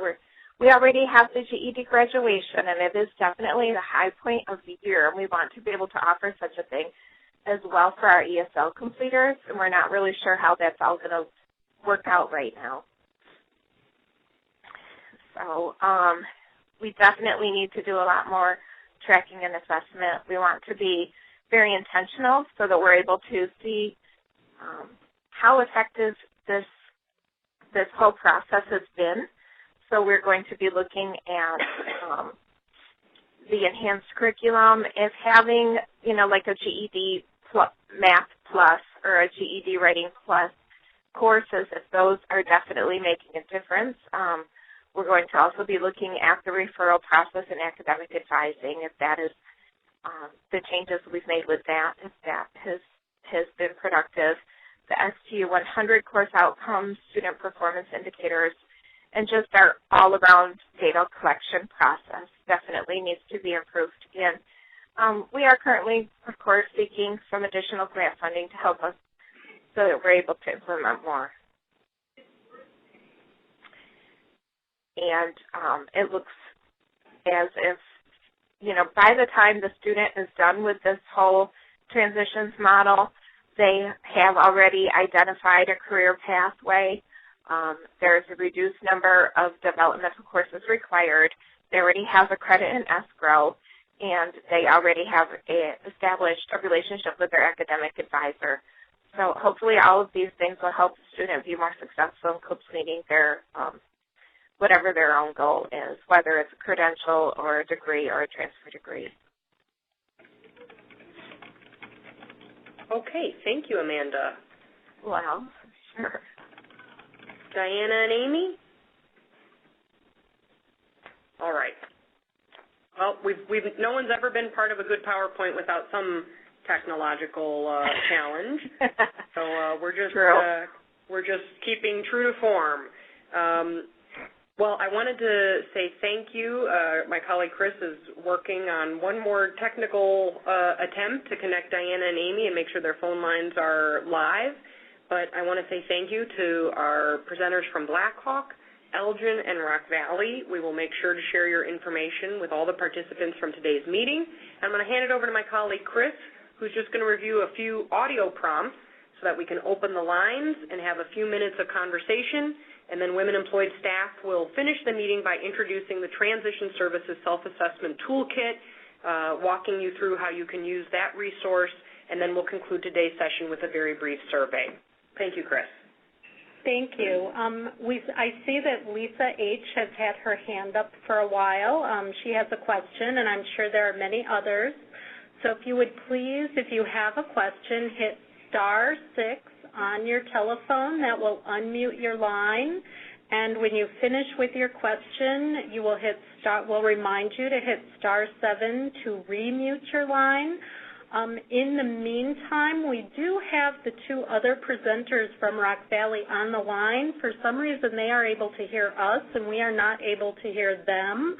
we already have the GED graduation, and it is definitely the high point of the year, and we want to be able to offer such a thing as well for our ESL completers, and we're not really sure how that's all going to work out right now. So we definitely need to do a lot more tracking and assessment. We want to be very intentional so that we're able to see how effective this whole process has been. So we're going to be looking at the enhanced curriculum, if having, you know, like a GED Math Plus or a GED Writing Plus courses, if those are definitely making a difference. We're going to also be looking at the referral process and academic advising, if that is the changes we've made with that, if that has been productive. The STU 100 course outcomes, student performance indicators, and just our all-around data collection process definitely needs to be improved. And we are currently, of course, seeking some additional grant funding to help us so that we're able to implement more. And it looks as if, you know, by the time the student is done with this whole transitions model, they have already identified a career pathway. There's a reduced number of developmental courses required. They already have a credit in escrow, and they already have established a relationship with their academic advisor. So hopefully all of these things will help the student be more successful in completing their whatever their own goal is, whether it's a credential or a degree or a transfer degree. Okay, thank you, Amanda. Well, sure. Diana and Amy? All right. Well, no one's ever been part of a good PowerPoint without some technological challenge. So we're just keeping true to form. Well, I wanted to say thank you. My colleague Chris is working on one more technical attempt to connect Diana and Amy and make sure their phone lines are live. But I want to say thank you to our presenters from Blackhawk, Elgin, and Rock Valley. We will make sure to share your information with all the participants from today's meeting. I'm going to hand it over to my colleague Chris, who's just going to review a few audio prompts so that we can open the lines and have a few minutes of conversation. And then Women Employed staff will finish the meeting by introducing the Transition Services Self-Assessment Toolkit, walking you through how you can use that resource, and then we'll conclude today's session with a very brief survey. Thank you, Chris. Thank you. I see that Lisa H. has had her hand up for a while. She has a question, and I'm sure there are many others. So if you would please, if you have a question, hit *6 on your telephone. That will unmute your line. And when you finish with your question, you will we'll remind you to hit *7 to remute your line. In the meantime, we do have the two other presenters from Rock Valley on the line. For some reason, they are able to hear us, and we are not able to hear them.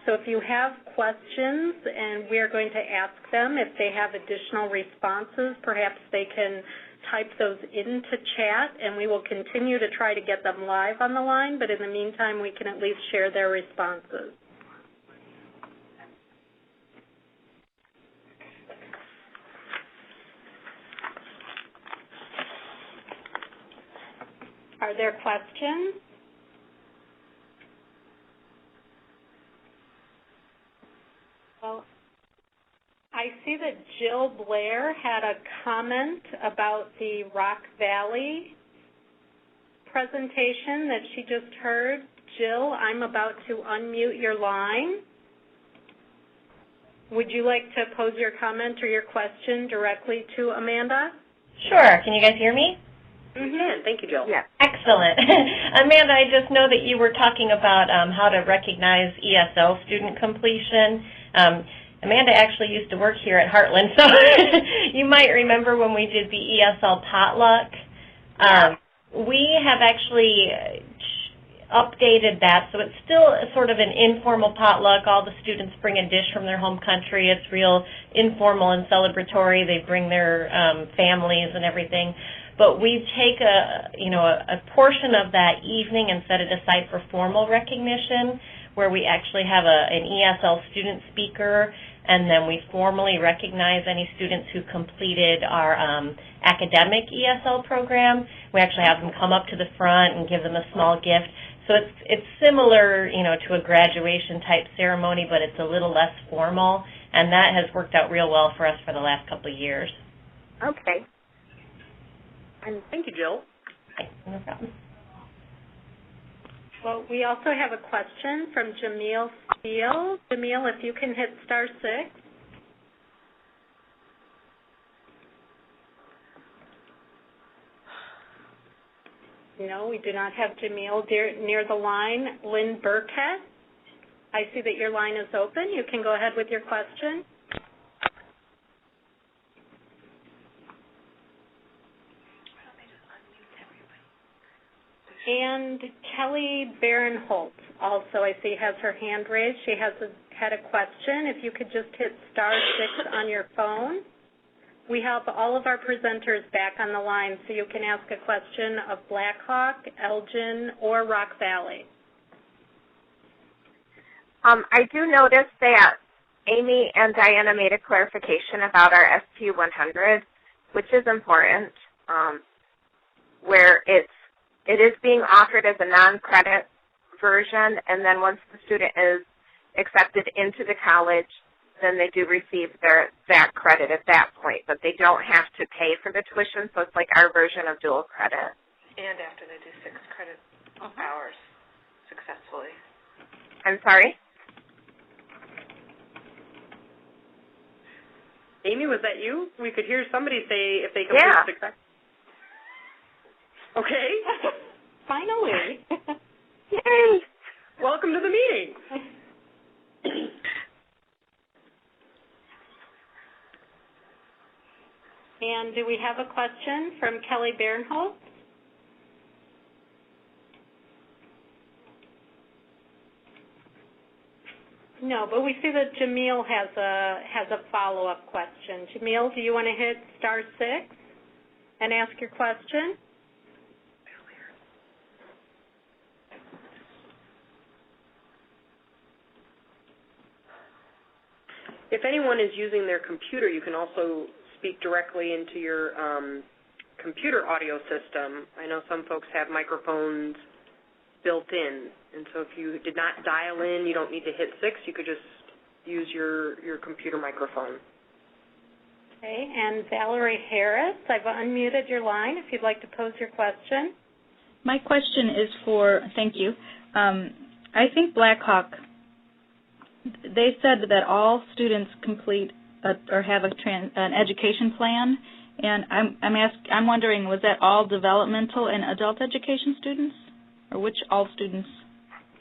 So if you have questions, and we are going to ask them if they have additional responses, perhaps they can type those into chat, and we will continue to try to get them live on the line, but in the meantime, we can at least share their responses. Are there questions? Well, I see that Jill Blair had a comment about the Rock Valley presentation that she just heard. Jill, I'm about to unmute your line. Would you like to pose your comment or your question directly to Amanda? Sure. Can you guys hear me? Mm-hmm. Thank you, Jill. Yeah. Excellent. Amanda, I just know that you were talking about how to recognize ESL student completion. Amanda actually used to work here at Heartland, so you might remember when we did the ESL potluck. We have actually updated that, so it's still sort of an informal potluck. All the students bring a dish from their home country. It's real informal and celebratory. They bring their families and everything. But we take a portion of that evening and set it aside for formal recognition, where we actually have an ESL student speaker, and then we formally recognize any students who completed our academic ESL program. We actually have them come up to the front and give them a small gift. So it's similar, to a graduation type ceremony, but it's a little less formal, and that has worked out real well for us for the last couple of years. Okay. Thank you, Jill. No problem. Well, we also have a question from Jamil Steele. Jamil, if you can hit *6. No, we do not have Jamil near the line. Lynn Burkett, I see that your line is open. You can go ahead with your question. And Kelly Barinholt also, I see, has her hand raised. She had a question. If you could just hit *6 on your phone. We have all of our presenters back on the line, so you can ask a question of Blackhawk, Elgin, or Rock Valley. I do notice that Amy and Diana made a clarification about our ST100, which is important, where it is being offered as a non-credit version, and then once the student is accepted into the college, then they do receive that credit at that point, but they don't have to pay for the tuition, so it's like our version of dual credit. And after they do 6 credit hours successfully. I'm sorry? Amy, was that you? We could hear somebody say if they complete 6 hours. Okay. Finally. Yay. Welcome to the meeting. And do we have a question from Kelly Barinholt? No, but we see that Jamil has a follow-up question. Jamil, do you want to hit *6 and ask your question? If anyone is using their computer, you can also speak directly into your computer audio system. I know some folks have microphones built in, and so if you did not dial in, you don't need to hit 6. You could just use your computer microphone. Okay, and Valerie Harris, I've unmuted your line if you'd like to pose your question. My question is thank you. I think Blackhawk, they said that all students complete or have an education plan, and I'm wondering, was that all developmental and adult education students, or which all students?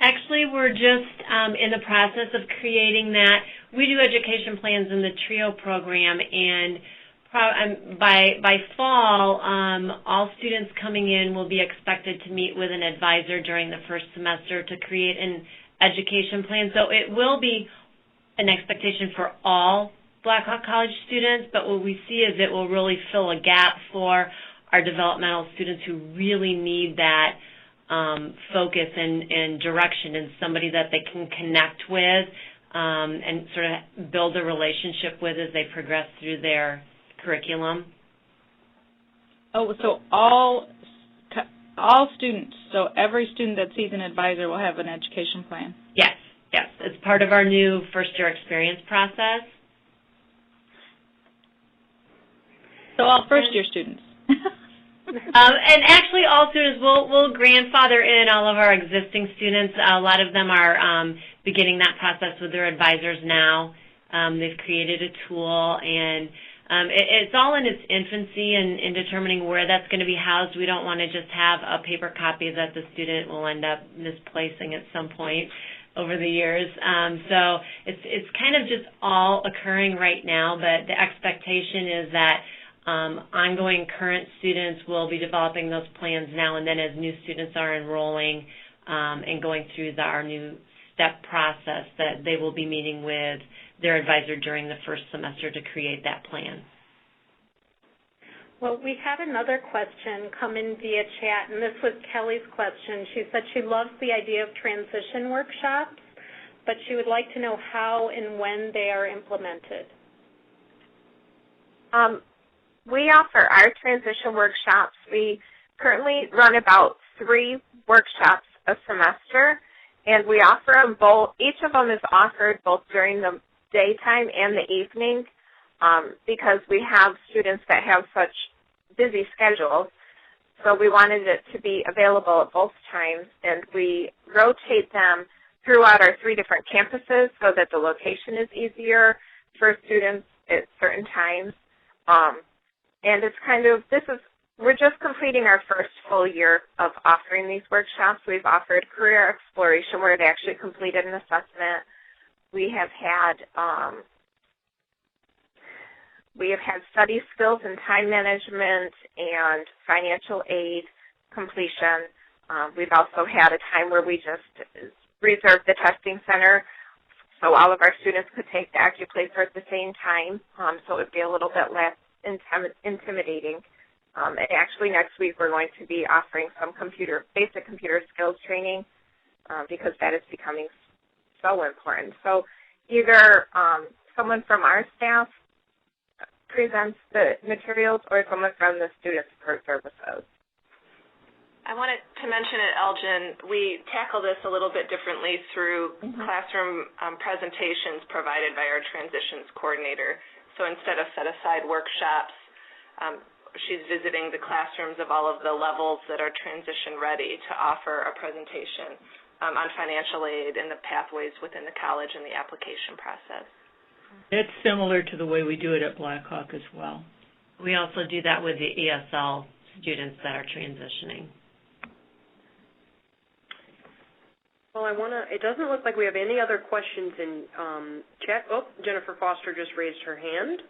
Actually, we're just in the process of creating that. We do education plans in the TRIO program, and by fall, all students coming in will be expected to meet with an advisor during the first semester to create an education plan. So it will be an expectation for all Blackhawk College students, but what we see is it will really fill a gap for our developmental students who really need that focus and direction, and somebody that they can connect with and sort of build a relationship with as they progress through their curriculum. Oh, so all students, so every student that sees an advisor will have an education plan? Yes, yes. It's part of our new first-year experience process. So all first-year students? And actually all students, we'll grandfather in all of our existing students. A lot of them are beginning that process with their advisors now. They've created a tool, and it's all in its infancy in determining where that's going to be housed. We don't want to just have a paper copy that the student will end up misplacing at some point over the years. So it's kind of just all occurring right now, but the expectation is that ongoing current students will be developing those plans now, and then as new students are enrolling and going through our new STEP process, that they will be meeting with their advisor during the first semester to create that plan. Well, we had another question come in via chat, and this was Kelly's question. She said she loves the idea of transition workshops, but she would like to know how and when they are implemented. We offer our transition workshops. We currently run about 3 workshops a semester, and we offer them both. Each of them is offered both during the daytime and the evening because we have students that have such busy schedules. So we wanted it to be available at both times, and we rotate them throughout our 3 different campuses so that the location is easier for students at certain times. And it's kind of, we're just completing our first full year of offering these workshops. We've offered career exploration where they actually completed an assessment. We have had study skills and time management and financial aid completion. We've also had a time where we just reserved the testing center so all of our students could take the AccuPlacer at the same time, so it would be a little bit less intimidating. And actually next week we're going to be offering some basic computer skills training because that is becoming so important. So either someone from our staff presents the materials or someone from the student support services. I wanted to mention at Elgin, we tackle this a little bit differently through classroom presentations provided by our transitions coordinator. So instead of set-aside workshops, she's visiting the classrooms of all of the levels that are transition ready to offer a presentation on financial aid and the pathways within the college and the application process. It's similar to the way we do it at Blackhawk as well. We also do that with the ESL students that are transitioning. Well, it doesn't look like we have any other questions in chat. Oh, Jennifer Foster just raised her hand.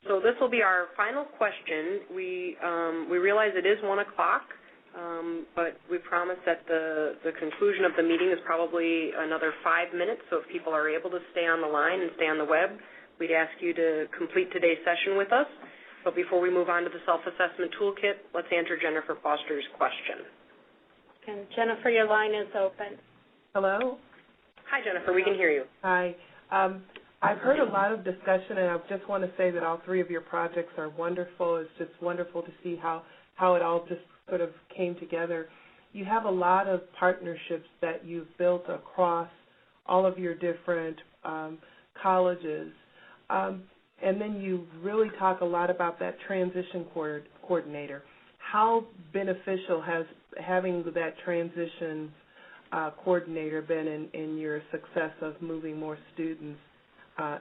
So this will be our final question. We realize it is 1 o'clock, but we promise that the conclusion of the meeting is probably another 5 minutes, so if people are able to stay on the line and stay on the web, we'd ask you to complete today's session with us. But before we move on to the self-assessment toolkit, let's answer Jennifer Foster's question. And Jennifer, your line is open. Hello? Hi, Jennifer. We can hear you. Hi. I've heard a lot of discussion, and I just want to say that all 3 of your projects are wonderful. It's just wonderful to see how it all just sort of came together. You have a lot of partnerships that you've built across all of your different colleges. And then you really talk a lot about that transition coordinator. How beneficial has having that transition coordinator been in your success of moving more students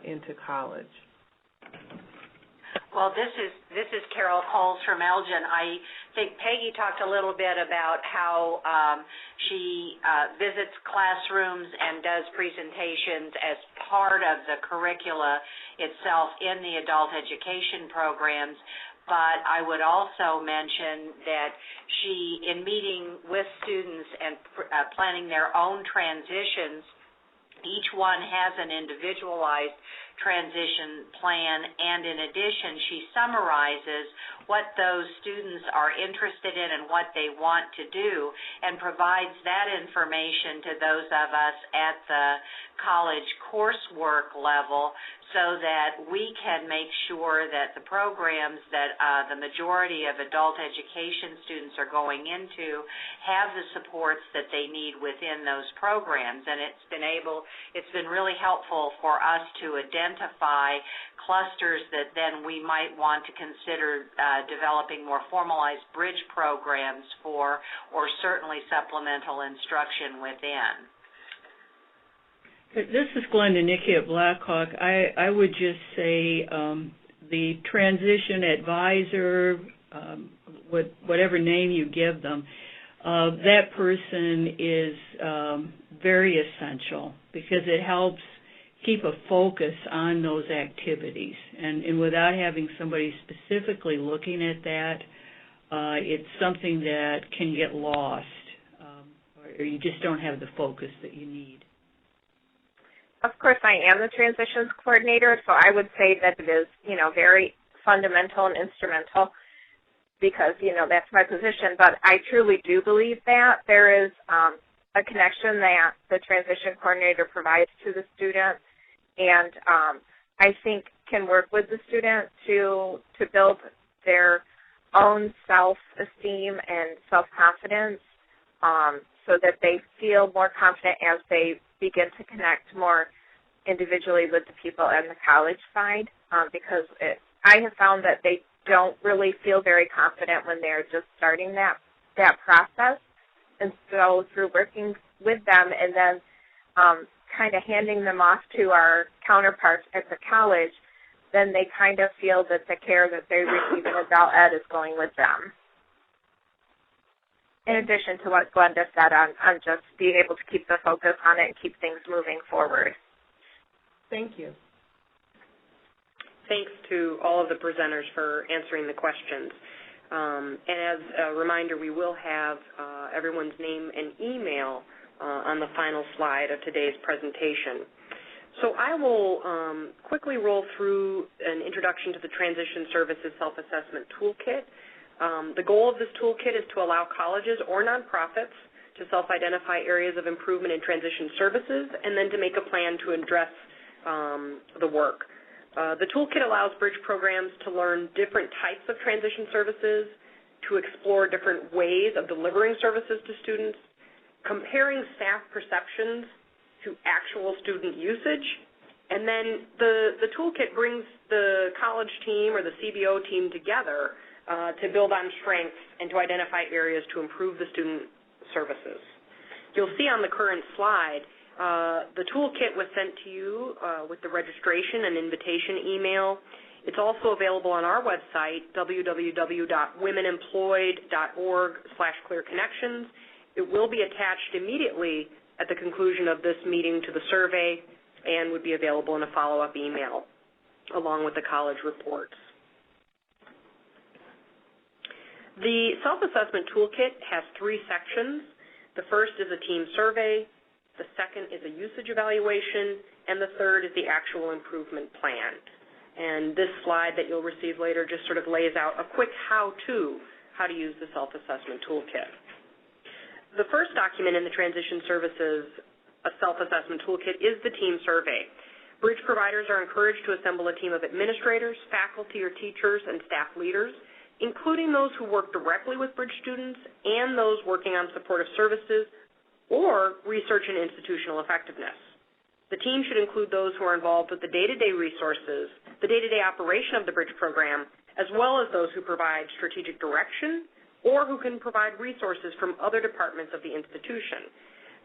into college? Well, this is Carol Coles from Elgin. I think Peggy talked a little bit about how she visits classrooms and does presentations as part of the curricula itself in the adult education programs. But I would also mention that she, in meeting with students and planning their own transitions, each one has an individualized transition plan, and in addition, she summarizes what those students are interested in and what they want to do, and provides that information to those of us at the college coursework level so that we can make sure that the programs that the majority of adult education students are going into have the supports that they need within those programs. And it's been really helpful for us to identify clusters that then we might want to consider developing more formalized bridge programs for, or certainly supplemental instruction within. This is Glenda Nicky at Blackhawk. I would just say the transition advisor, whatever name you give them, that person is very essential because it helps keep a focus on those activities. And without having somebody specifically looking at that, it's something that can get lost, or you just don't have the focus that you need. Of course, I am the transitions coordinator, so I would say that it is, very fundamental and instrumental because, that's my position. But I truly do believe that there is a connection that the transition coordinator provides to the student, and I think can work with the student to build their own self-esteem and self-confidence so that they feel more confident as they begin to connect more individually with the people on the college side, because I have found that they don't really feel very confident when they're just starting that process. And so through working with them and then kind of handing them off to our counterparts at the college, then they kind of feel that the care that they receive in adult ed is going with them. In addition to what Glenda said on just being able to keep the focus on it and keep things moving forward. Thank you. Thanks to all of the presenters for answering the questions. And as a reminder, we will have everyone's name and email on the final slide of today's presentation. So I will quickly roll through an introduction to the Transition Services Self-Assessment Toolkit. The goal of this toolkit is to allow colleges or nonprofits to self-identify areas of improvement in transition services and then to make a plan to address the work. The toolkit allows bridge programs to learn different types of transition services, to explore different ways of delivering services to students, comparing staff perceptions to actual student usage, and then the toolkit brings the college team or the CBO team together to build on strengths and to identify areas to improve the student services. You'll see on the current slide, the toolkit was sent to you with the registration and invitation email. It's also available on our website, www.womenemployed.org/clearconnections. It will be attached immediately at the conclusion of this meeting to the survey and would be available in a follow-up email along with the college reports. The self-assessment toolkit has 3 sections. The first is a team survey, the second is a usage evaluation, and the third is the actual improvement plan. And this slide that you'll receive later just sort of lays out a quick how to use the self-assessment toolkit. The first document in the Transition Services Self-Assessment Toolkit is the team survey. Bridge providers are encouraged to assemble a team of administrators, faculty or teachers, and staff leaders, including those who work directly with Bridge students and those working on supportive services or research and institutional effectiveness. The team should include those who are involved with the day-to-day resources, the day-to-day operation of the Bridge program, as well as those who provide strategic direction or who can provide resources from other departments of the institution.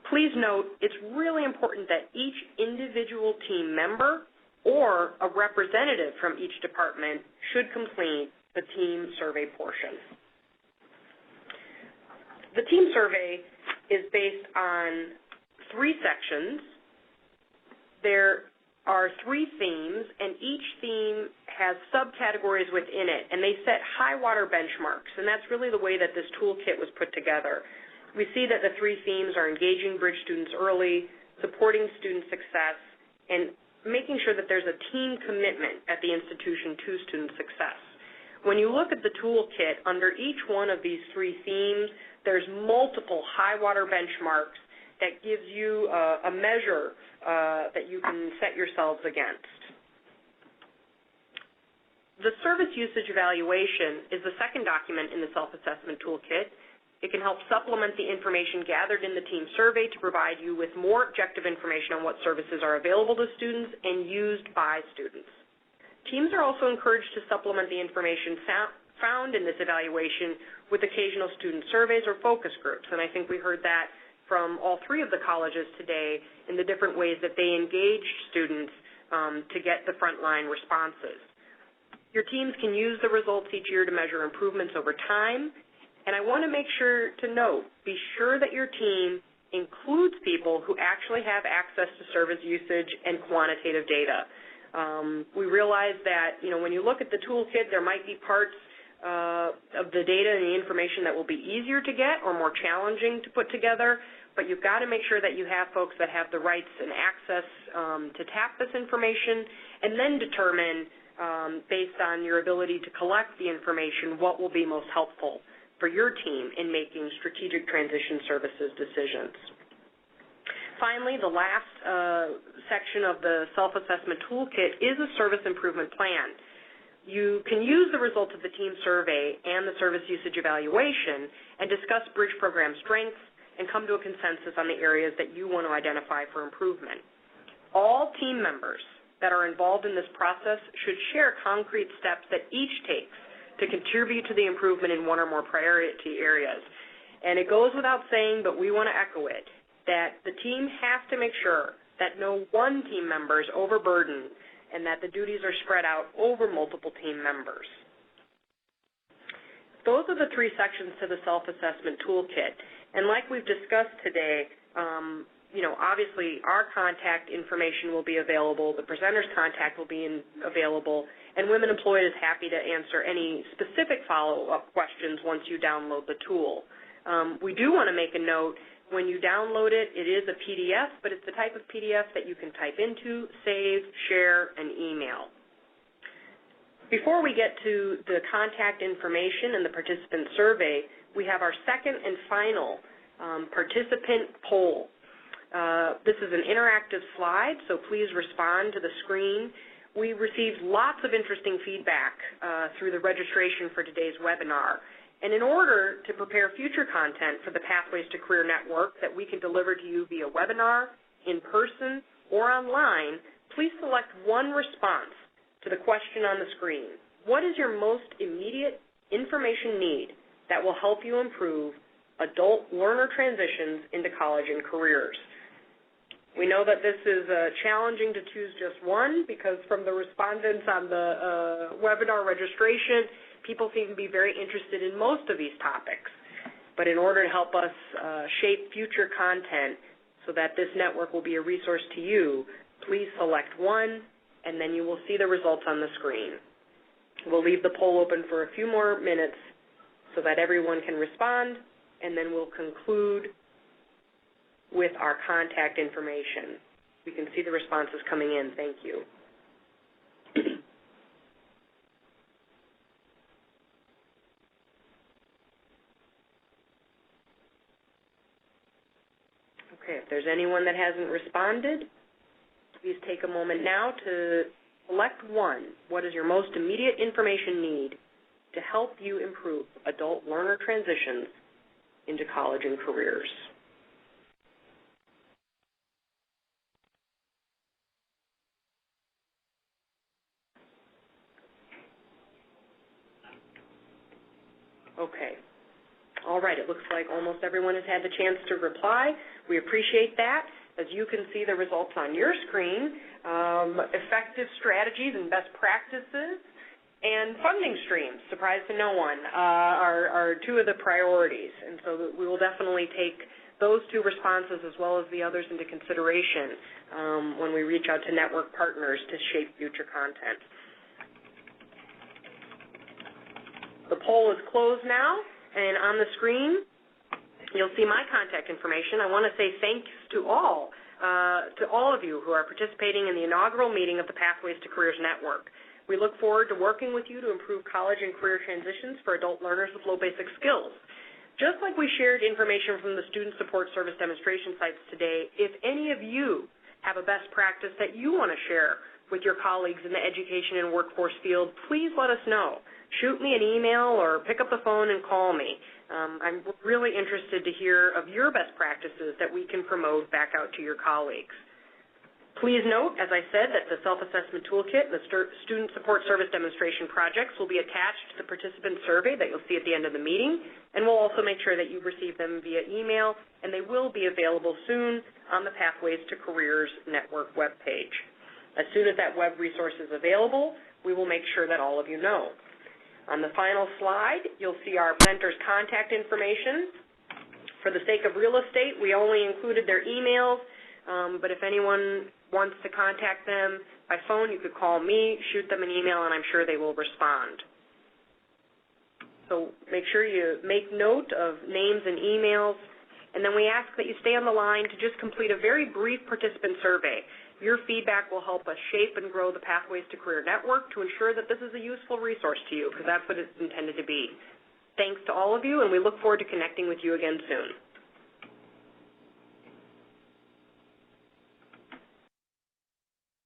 Please note, it's really important that each individual team member or a representative from each department should complete the team survey portion. The team survey is based on 3 sections. There are 3 themes, and each theme has subcategories within it, and they set high-water benchmarks, and that's really the way that this toolkit was put together. We see that the 3 themes are engaging Bridge students early, supporting student success, and making sure that there's a team commitment at the institution to student success. When you look at the toolkit, under each one of these 3 themes, there's multiple high-water benchmarks that gives you a measure that you can set yourselves against. The service usage evaluation is the second document in the self-assessment toolkit. It can help supplement the information gathered in the team survey to provide you with more objective information on what services are available to students and used by students. Teams are also encouraged to supplement the information found in this evaluation with occasional student surveys or focus groups, and I think we heard that from all 3 of the colleges today in the different ways that they engaged students to get the frontline responses. Your teams can use the results each year to measure improvements over time, and I want to make sure to note, be sure that your team includes people who actually have access to service usage and quantitative data. We realize that, when you look at the toolkit, there might be parts of the data and the information that will be easier to get or more challenging to put together, but you've got to make sure that you have folks that have the rights and access to tap this information, and then determine, based on your ability to collect the information, what will be most helpful for your team in making strategic transition services decisions. Finally, the last section of the self-assessment toolkit is a service improvement plan. You can use the results of the team survey and the service usage evaluation and discuss Bridge program strengths and come to a consensus on the areas that you want to identify for improvement. All team members that are involved in this process should share concrete steps that each takes to contribute to the improvement in one or more priority areas. And it goes without saying, but we want to echo it, that the team has to make sure that no one team member is overburdened and that the duties are spread out over multiple team members. Those are the 3 sections to the self-assessment toolkit. And like we've discussed today, obviously our contact information will be available, the presenter's contact will be available, and Women Employed is happy to answer any specific follow-up questions once you download the tool. We do want to make a note, when you download it, it is a PDF, but it's the type of PDF that you can type into, save, share, and email. Before we get to the contact information and the participant survey, we have our second and final participant poll. This is an interactive slide, so please respond to the screen. We received lots of interesting feedback through the registration for today's webinar. And in order to prepare future content for the Pathways to Career Network that we can deliver to you via webinar, in person, or online, please select one response to the question on the screen. What is your most immediate information need that will help you improve adult learner transitions into college and careers? We know that this is challenging to choose just one because from the respondents on the webinar registration, people seem to be very interested in most of these topics. But in order to help us shape future content so that this network will be a resource to you, please select one, and then you will see the results on the screen. We'll leave the poll open for a few more minutes so that everyone can respond, and then we'll conclude with our contact information. We can see the responses coming in. Thank you. Okay, if there's anyone that hasn't responded, please take a moment now to select one. What is your most immediate information need to help you improve adult learner transitions into college and careers? Okay. All right, it looks like almost everyone has had the chance to reply. We appreciate that. As you can see the results on your screen, effective strategies and best practices and funding streams, surprise to no one, are two of the priorities. And so we will definitely take those two responses as well as the others into consideration when we reach out to network partners to shape future content. The poll is closed now, and on the screen you'll see my contact information. I want to say thanks to all of you who are participating in the inaugural meeting of the Pathways to Careers Network. We look forward to working with you to improve college and career transitions for adult learners with low basic skills. Just like we shared information from the Student Support Service demonstration sites today, if any of you have a best practice that you want to share with your colleagues in the education and workforce field, please let us know. Shoot me an email or pick up the phone and call me. I'm really interested to hear of your best practices that we can promote back out to your colleagues. Please note, as I said, that the self-assessment toolkit and the Student Support Service demonstration projects will be attached to the participant survey that you'll see at the end of the meeting, and we'll also make sure that you receive them via email, and they will be available soon on the Pathways to Careers Network webpage. As soon as that web resource is available, we will make sure that all of you know. On the final slide, you'll see our presenters' contact information. For the sake of real estate, we only included their emails, but if anyone wants to contact them by phone, you could call me, shoot them an email, and I'm sure they will respond. So make sure you make note of names and emails, and then we ask that you stay on the line to just complete a very brief participant survey. Your feedback will help us shape and grow the Pathways to Career Network to ensure that this is a useful resource to you, because that's what it's intended to be. Thanks to all of you, and we look forward to connecting with you again soon.